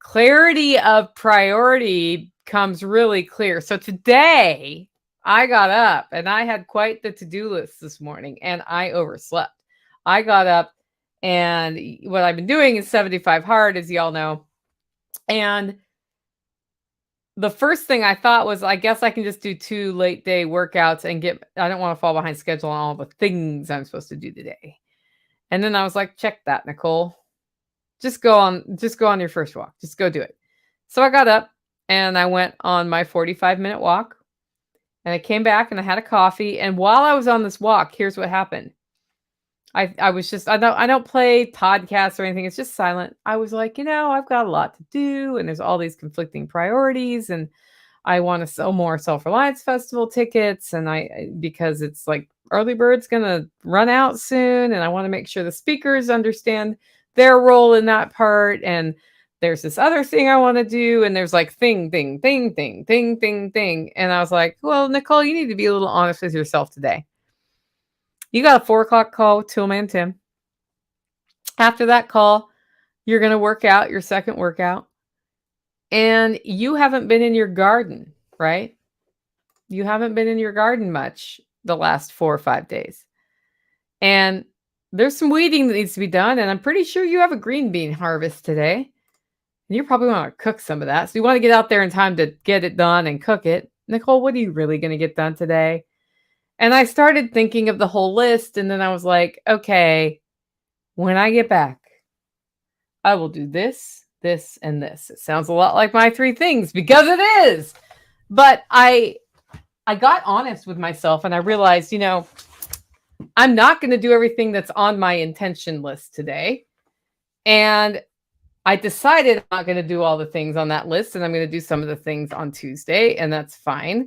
Clarity of priority comes really clear. So today I got up and I had quite the to-do list this morning and I overslept. I got up and what I've been doing is 75 hard, as y'all know. And the first thing I thought was, I guess I can just do 2 late day workouts and I don't want to fall behind schedule on all the things I'm supposed to do today. And then I was like, check that, Nicole. Just go on your first walk. Just go do it. So I got up and I went on my 45-minute walk and I came back and I had a coffee. And while I was on this walk, here's what happened. I don't play podcasts or anything. It's just silent. I was like, I've got a lot to do and there's all these conflicting priorities and I want to sell more Self-Reliance Festival tickets. And because it's like early bird's going to run out soon. And I want to make sure the speakers understand their role in that part. And there's this other thing I want to do. And there's like thing. And I was like, well, Nicole, you need to be a little honest with yourself today. You got a 4:00 call with Toolman Tim. After that call, you're going to work out your second workout. And you haven't been in your garden, right? You haven't been in your garden much the last 4 or 5 days. And there's some weeding that needs to be done, and I'm pretty sure you have a green bean harvest today. And you probably want to cook some of that. So you want to get out there in time to get it done and cook it. Nicole, what are you really going to get done today? And I started thinking of the whole list, and then I was like, okay, when I get back, I will do this, this, and this. It sounds a lot like my 3 things because it is. But I got honest with myself and I realized, I'm not going to do everything that's on my intention list today. And I decided I'm not going to do all the things on that list, and I'm going to do some of the things on Tuesday, and that's fine.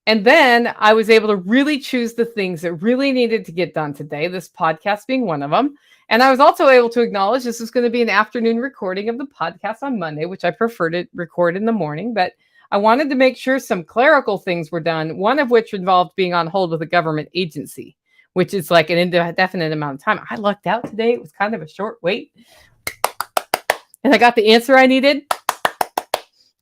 And then I was able to really choose the things that really needed to get done today, this podcast being one of them. And I was also able to acknowledge this was going to be an afternoon recording of the podcast on Monday, which I prefer to record in the morning. But I wanted to make sure some clerical things were done, one of which involved being on hold with a government agency, which is like an indefinite amount of time. I lucked out today. It was kind of a short wait. And I got the answer I needed.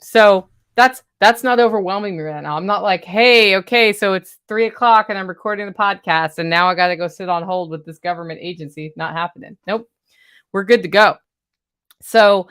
So that's not overwhelming me right now. I'm not like, hey, okay, so it's 3:00 and I'm recording the podcast and now I got to go sit on hold with this government agency. Not happening. Nope. We're good to go. So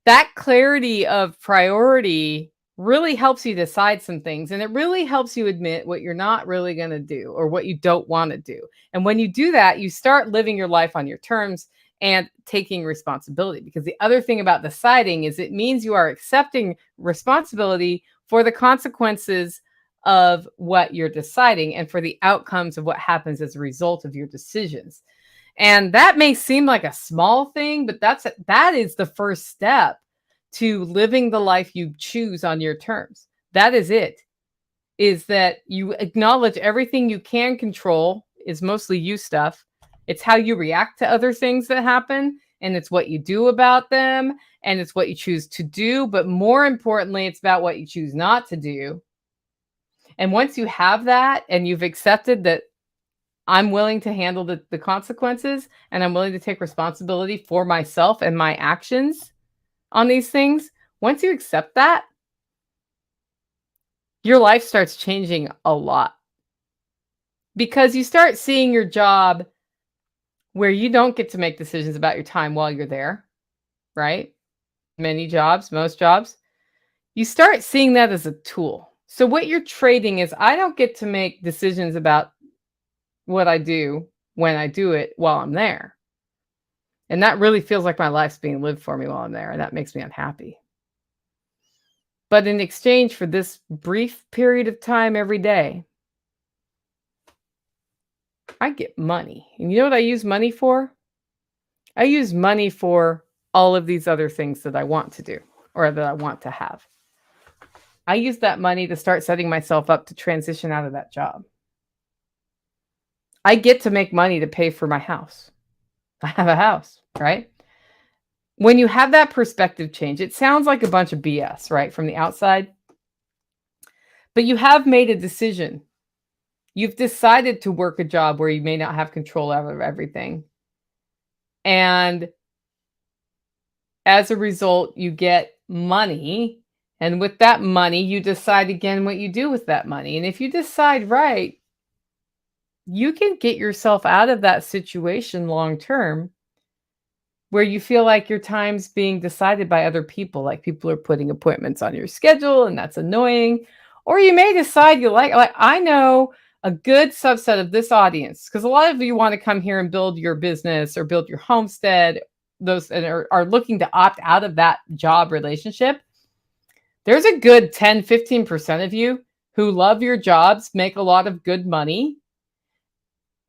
that clarity of priority really helps you decide some things, and it really helps you admit what you're not really going to do or what you don't want to do. And when you do that, you start living your life on your terms and taking responsibility. Because the other thing about deciding is it means you are accepting responsibility for the consequences of what you're deciding and for the outcomes of what happens as a result of your decisions. And that may seem like a small thing, but that is the first step to living the life you choose on your terms. That is it. Is that you acknowledge everything you can control is mostly you stuff. It's how you react to other things that happen, and it's what you do about them, and it's what you choose to do. But more importantly, it's about what you choose not to do. And once you have that and you've accepted that I'm willing to handle the consequences and I'm willing to take responsibility for myself and my actions on these things, once you accept that, your life starts changing a lot. Because you start seeing your job where you don't get to make decisions about your time while you're there, right? Many jobs, most jobs. You start seeing that as a tool. So what you're trading is, I don't get to make decisions about what I do when I do it while I'm there. And that really feels like my life's being lived for me while I'm there, and that makes me unhappy. But in exchange for this brief period of time every day, I get money. And you know what I use money for? I use money for all of these other things that I want to do or that I want to have. I use that money to start setting myself up to transition out of that job. I get to make money to pay for my house. I have a house, right? When you have that perspective change, it sounds like a bunch of BS, right, from the outside. But you have made a decision. You've decided to work a job where you may not have control over everything. And as a result, you get money. And with that money, you decide again what you do with that money. And if you decide right, you can get yourself out of that situation long term where you feel like your time's being decided by other people, like people are putting appointments on your schedule, and that's annoying. Or you may decide you like I know a good subset of this audience, because a lot of you want to come here and build your business or build your homestead, those and are looking to opt out of that job relationship. There's a good 10, 15% of you who love your jobs, make a lot of good money,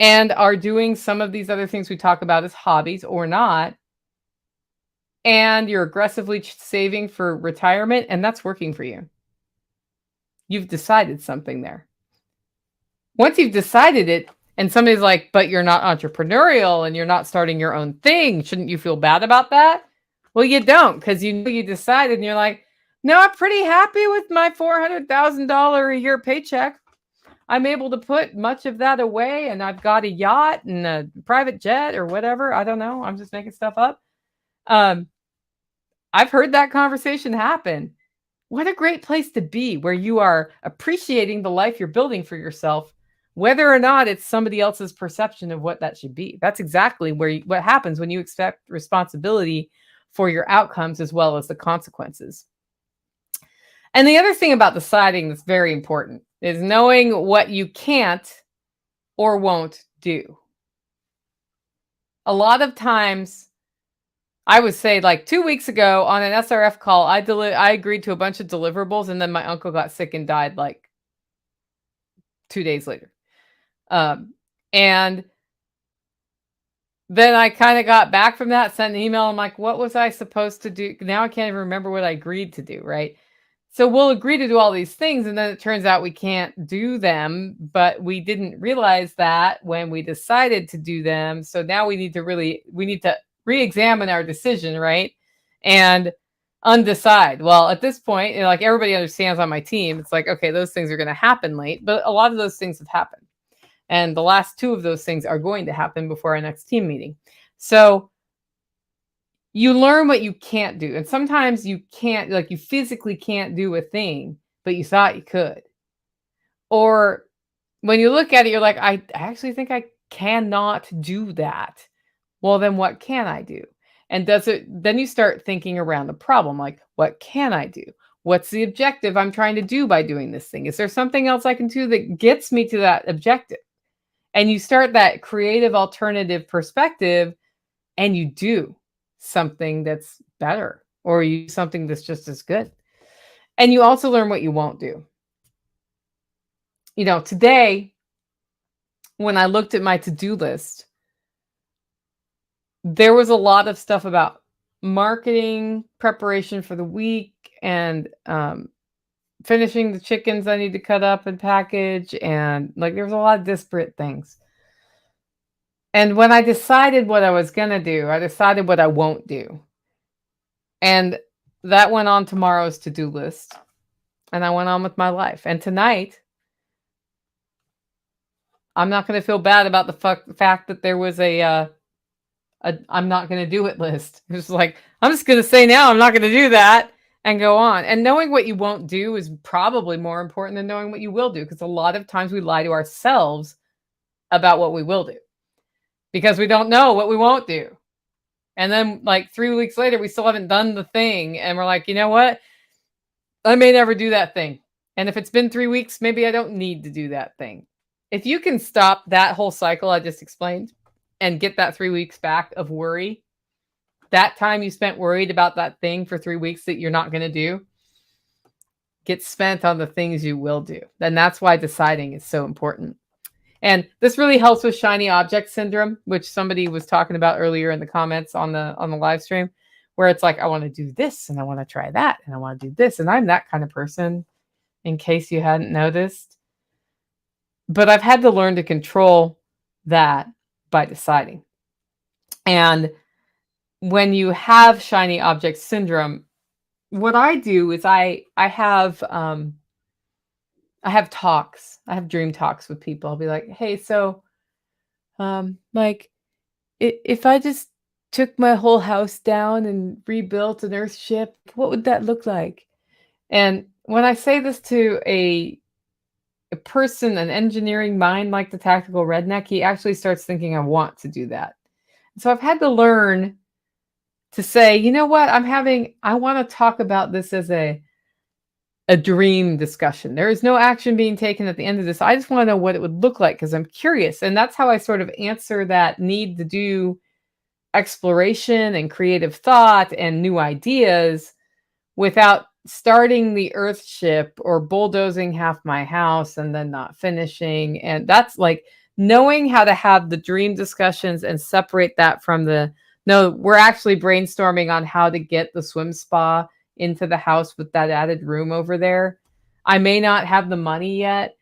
and are doing some of these other things we talk about as hobbies or not. And you're aggressively saving for retirement, and that's working for you. You've decided something there. Once you've decided it, and somebody's like, but you're not entrepreneurial and you're not starting your own thing, shouldn't you feel bad about that? Well, you don't, because you know you decided, and you're like, no, I'm pretty happy with my $400,000 a year paycheck. I'm able to put much of that away, and I've got a yacht and a private jet or whatever. I don't know. I'm just making stuff up. I've heard that conversation happen. What a great place to be, where you are appreciating the life you're building for yourself whether or not it's somebody else's perception of what that should be. That's exactly what happens when you accept responsibility for your outcomes as well as the consequences. And the other thing about deciding that's very important is knowing what you can't or won't do. A lot of times, I would say like 2 weeks ago on an SRF call, I agreed to a bunch of deliverables, and then my uncle got sick and died like 2 days later. And then I kind of got back from that, sent an email. I'm like, what was I supposed to do? Now I can't even remember what I agreed to do, right? So we'll agree to do all these things, and then it turns out we can't do them, but we didn't realize that when we decided to do them. So now we need to re-examine our decision, right? And undecide. Well, at this point, like everybody understands on my team, it's like, okay, those things are going to happen late, but a lot of those things have happened. And the last 2 of those things are going to happen before our next team meeting. So you learn what you can't do. And sometimes you can't, like you physically can't do a thing, but you thought you could. Or when you look at it, you're like, I actually think I cannot do that. Well, then what can I do? And then you start thinking around the problem, like, what can I do? What's the objective I'm trying to do by doing this thing? Is there something else I can do that gets me to that objective? And you start that creative alternative perspective, and you do something that's better, or you do something that's just as good. And you also learn what you won't do. You know, today, when I looked at my to-do list, there was a lot of stuff about marketing, preparation for the week, and finishing the chickens I need to cut up and package. And like, there was a lot of disparate things. And when I decided what I was going to do, I decided what I won't do. And that went on tomorrow's to-do list. And I went on with my life. And tonight, I'm not going to feel bad about the fact that there was a I'm not going to do it list. It's like, I'm just going to say now I'm not going to do that and go on. And knowing what you won't do is probably more important than knowing what you will do, because a lot of times we lie to ourselves about what we will do because we don't know what we won't do. And then like 3 weeks later, we still haven't done the thing. And we're like, you know what? I may never do that thing. And if it's been 3 weeks, maybe I don't need to do that thing. If you can stop that whole cycle I just explained and get that 3 weeks back of worry, that time you spent worried about that thing for 3 weeks that you're not going to do, gets spent on the things you will do. And that's why deciding is so important. And this really helps with shiny object syndrome, which somebody was talking about earlier in the comments on the live stream, where it's like, I want to do this and I want to try that and I want to do this. And I'm that kind of person, in case you hadn't noticed. But I've had to learn to control that by deciding. And when you have shiny object syndrome, what I do is I have talks. I have dream talks with people. I'll be like, hey, so like if I just took my whole house down and rebuilt an Earthship, what would that look like? And when I say this to a person, an engineering mind like the Tactical Redneck, he actually starts thinking, I want to do that. So I've had to learn to say, you know what, I want to talk about this as a dream discussion. There is no action being taken at the end of this. I just want to know what it would look like because I'm curious. And that's how I sort of answer that need to do exploration and creative thought and new ideas without starting the Earthship or bulldozing half my house and then not finishing. And that's like knowing how to have the dream discussions and separate that from no, we're actually brainstorming on how to get the swim spa into the house with that added room over there. I may not have the money yet,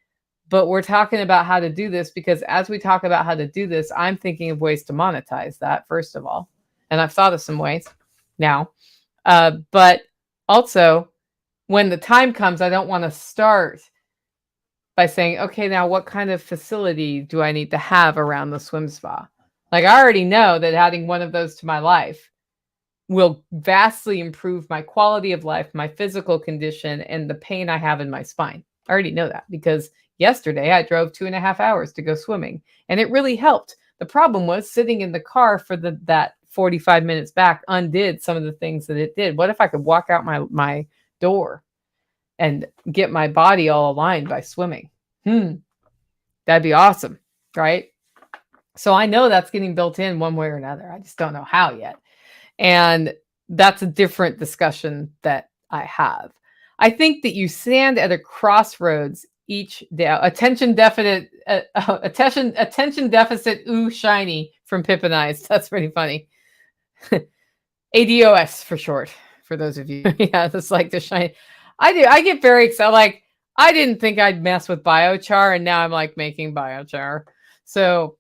but we're talking about how to do this because as we talk about how to do this, I'm thinking of ways to monetize that, first of all. And I've thought of some ways now. But also, when the time comes, I don't want to start by saying, okay, now what kind of facility do I need to have around the swim spa? Like, I already know that adding one of those to my life will vastly improve my quality of life, my physical condition, and the pain I have in my spine. I already know that because yesterday I drove 2.5 hours to go swimming, and it really helped. The problem was sitting in the car for that 45 minutes back undid some of the things that it did. What if I could walk out my door and get my body all aligned by swimming? That'd be awesome, right? So I know that's getting built in one way or another. I just don't know how yet. And that's a different discussion that I have. I think that you stand at a crossroads each day. Attention deficit, ooh, shiny from Pippin Eyes. That's pretty funny. ADOS for short, for those of you. Yeah, that's like the shiny. I get very excited. Like, I didn't think I'd mess with biochar, and now I'm like making biochar. So,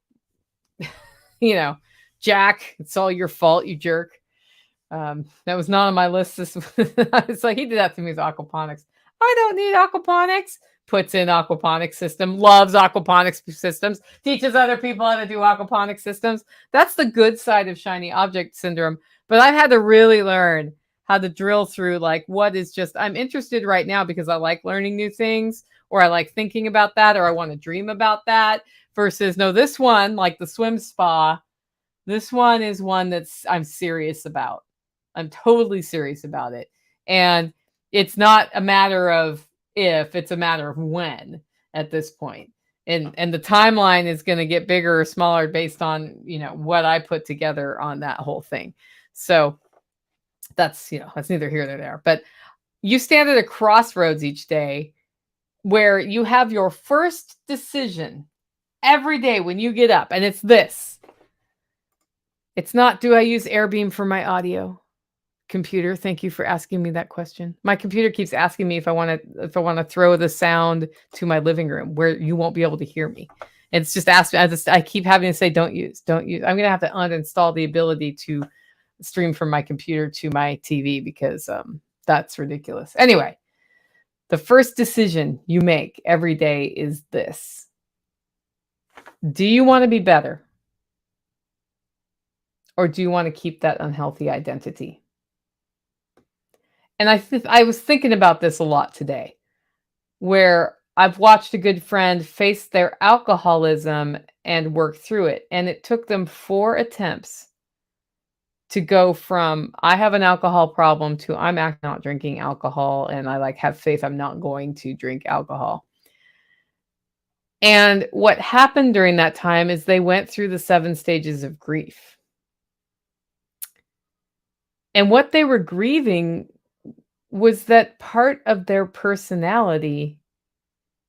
Jack, it's all your fault, you jerk. That was not on my list. It's like he did that to me with aquaponics. I don't need aquaponics. Puts in aquaponics system, loves aquaponics systems, teaches other people how to do aquaponics systems. That's the good side of shiny object syndrome. But I've had to really learn how to drill through like what is just, I'm interested right now because I like learning new things, or I like thinking about that, or I want to dream about that, versus no, this one, like the swim spa, this one is one that's I'm serious about. I'm totally serious about it. And it's not a matter of if, it's a matter of when at this point. And the timeline is going to get bigger or smaller based on, what I put together on that whole thing. So that's neither here nor there. But you stand at a crossroads each day where you have your first decision every day when you get up. And it's this. It's not, do I use AirBeam for my audio? Computer, thank you for asking me that question. My computer keeps asking me if I want to throw the sound to my living room where you won't be able to hear me. It's just asking. I keep having to say don't use. I'm gonna have to uninstall the ability to stream from my computer to my TV because that's ridiculous. Anyway, the first decision you make every day is this: do you want to be better, or do you want to keep that unhealthy identity? And I was thinking about this a lot today, where I've watched a good friend face their alcoholism and work through it. And it took them 4 attempts to go from, I have an alcohol problem, to I'm not drinking alcohol. And I have faith I'm not going to drink alcohol. And what happened during that time is they went through the 7 stages of grief. And what they were grieving was that part of their personality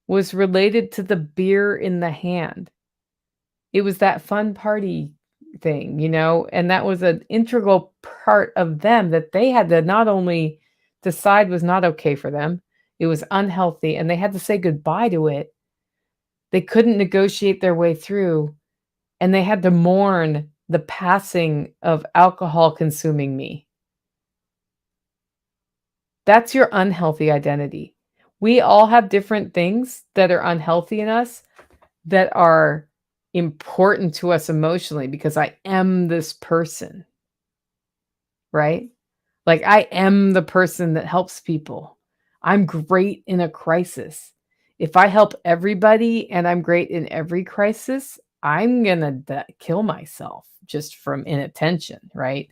was related to the beer in the hand. It was that fun party thing, and that was an integral part of them that they had to not only decide was not okay for them, it was unhealthy, and they had to say goodbye to it. They couldn't negotiate their way through, and they had to mourn the passing of alcohol consuming me. That's your unhealthy identity. We all have different things that are unhealthy in us that are important to us emotionally because I am this person, right? Like I am the person that helps people. I'm great in a crisis. If I help everybody and I'm great in every crisis, I'm going to kill myself just from inattention, right?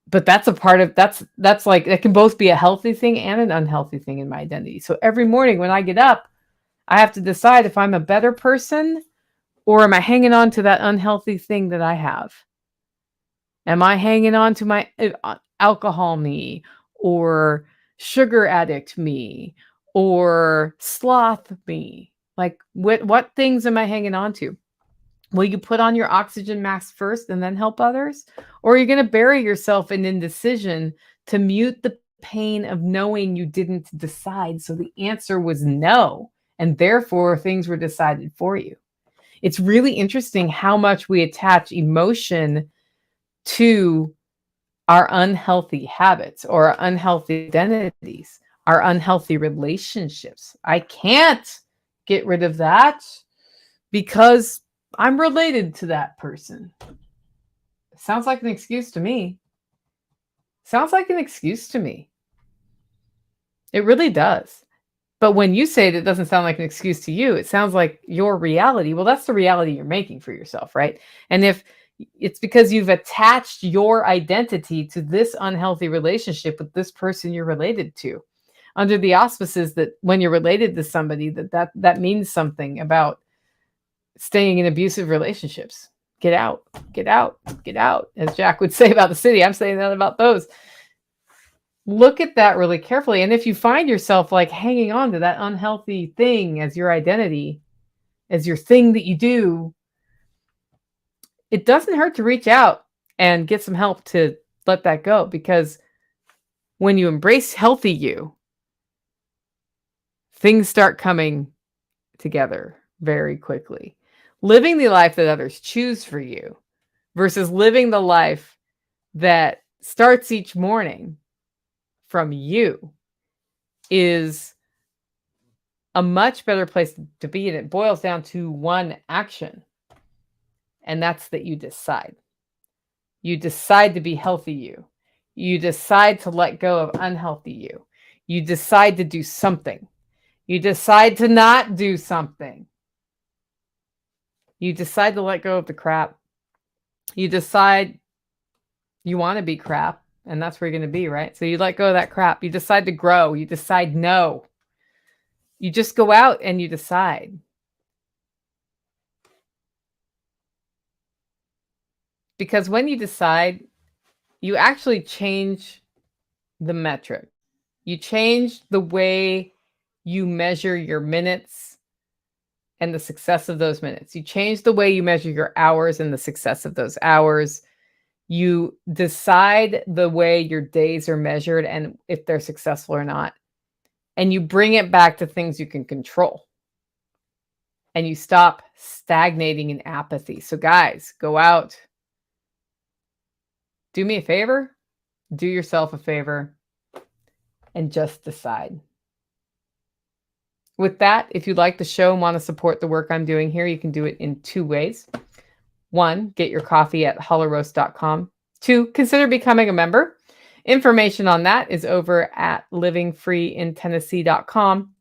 But that's a part of that's like, it can both be a healthy thing and an unhealthy thing in my identity. So every morning when I get up, I have to decide if I'm a better person or am I hanging on to that unhealthy thing that I have? Am I hanging on to my alcohol me, or sugar addict me, or sloth me? Like what things am I hanging on to? Will you put on your oxygen mask first and then help others? Or are you going to bury yourself in indecision to mute the pain of knowing you didn't decide? So the answer was no, and therefore things were decided for you. It's really interesting how much we attach emotion to our unhealthy habits or our unhealthy identities, our unhealthy relationships. I can't get rid of that because I'm related to that person. Sounds like an excuse to me. Sounds like an excuse to me. It really does. But when you say it doesn't sound like an excuse to you, it sounds like your reality. Well, that's the reality you're making for yourself, right? And if it's because you've attached your identity to this unhealthy relationship with this person you're related to, under the auspices that when you're related to somebody, that means something about staying in abusive relationships. Get out, get out, get out. As Jack would say about the city, I'm saying that about those. Look at that really carefully. And if you find yourself like hanging on to that unhealthy thing as your identity, as your thing that you do, it doesn't hurt to reach out and get some help to let that go. Because when you embrace healthy you, things start coming together very quickly. Living the life that others choose for you versus living the life that starts each morning from you is a much better place to be. And it boils down to one action. And that's that you decide. You decide to be healthy you. You decide to let go of unhealthy you. You decide to do something. You decide to not do something. You decide to let go of the crap. You decide you want to be crap, and that's where you're going to be, right? So you let go of that crap. You decide to grow. You decide no. You just go out and you decide. Because when you decide, you actually change the metric. You change the way you measure your minutes and the success of those minutes. You change the way you measure your hours and the success of those hours. You decide the way your days are measured and if they're successful or not. And you bring it back to things you can control. And you stop stagnating in apathy. So guys, go out. Do me a favor. Do yourself a favor. And just decide. With that, if you like the show and want to support the work I'm doing here, you can do it in two ways. One, get your coffee at hollowroast.com. Two, consider becoming a member. Information on that is over at livingfreeintennessee.com.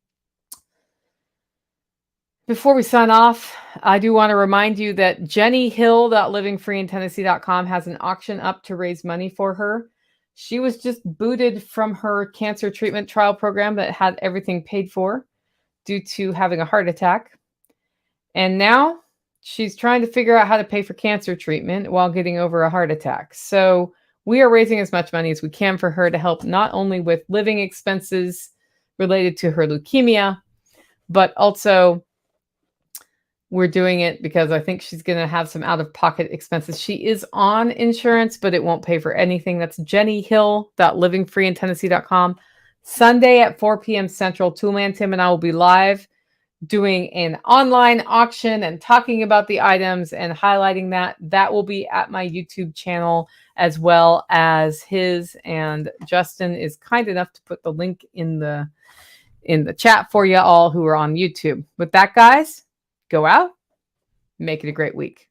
Before we sign off, I do want to remind you that jennyhill.livingfreeintennessee.com has an auction up to raise money for her. She was just booted from her cancer treatment trial program that had everything paid for due to having a heart attack. And now she's trying to figure out how to pay for cancer treatment while getting over a heart attack. So we are raising as much money as we can for her to help not only with living expenses related to her leukemia, but also we're doing it because I think she's going to have some out-of-pocket expenses. She is on insurance, but it won't pay for anything. That's jennyhill.livingfreeintennessee.com. Sunday at 4 p.m. Central, Toolman Tim and I will be live doing an online auction and talking about the items and highlighting that. That will be at my YouTube channel as well as his. And Justin is kind enough to put the link in the chat for you all who are on YouTube. With that, guys, go out, make it a great week.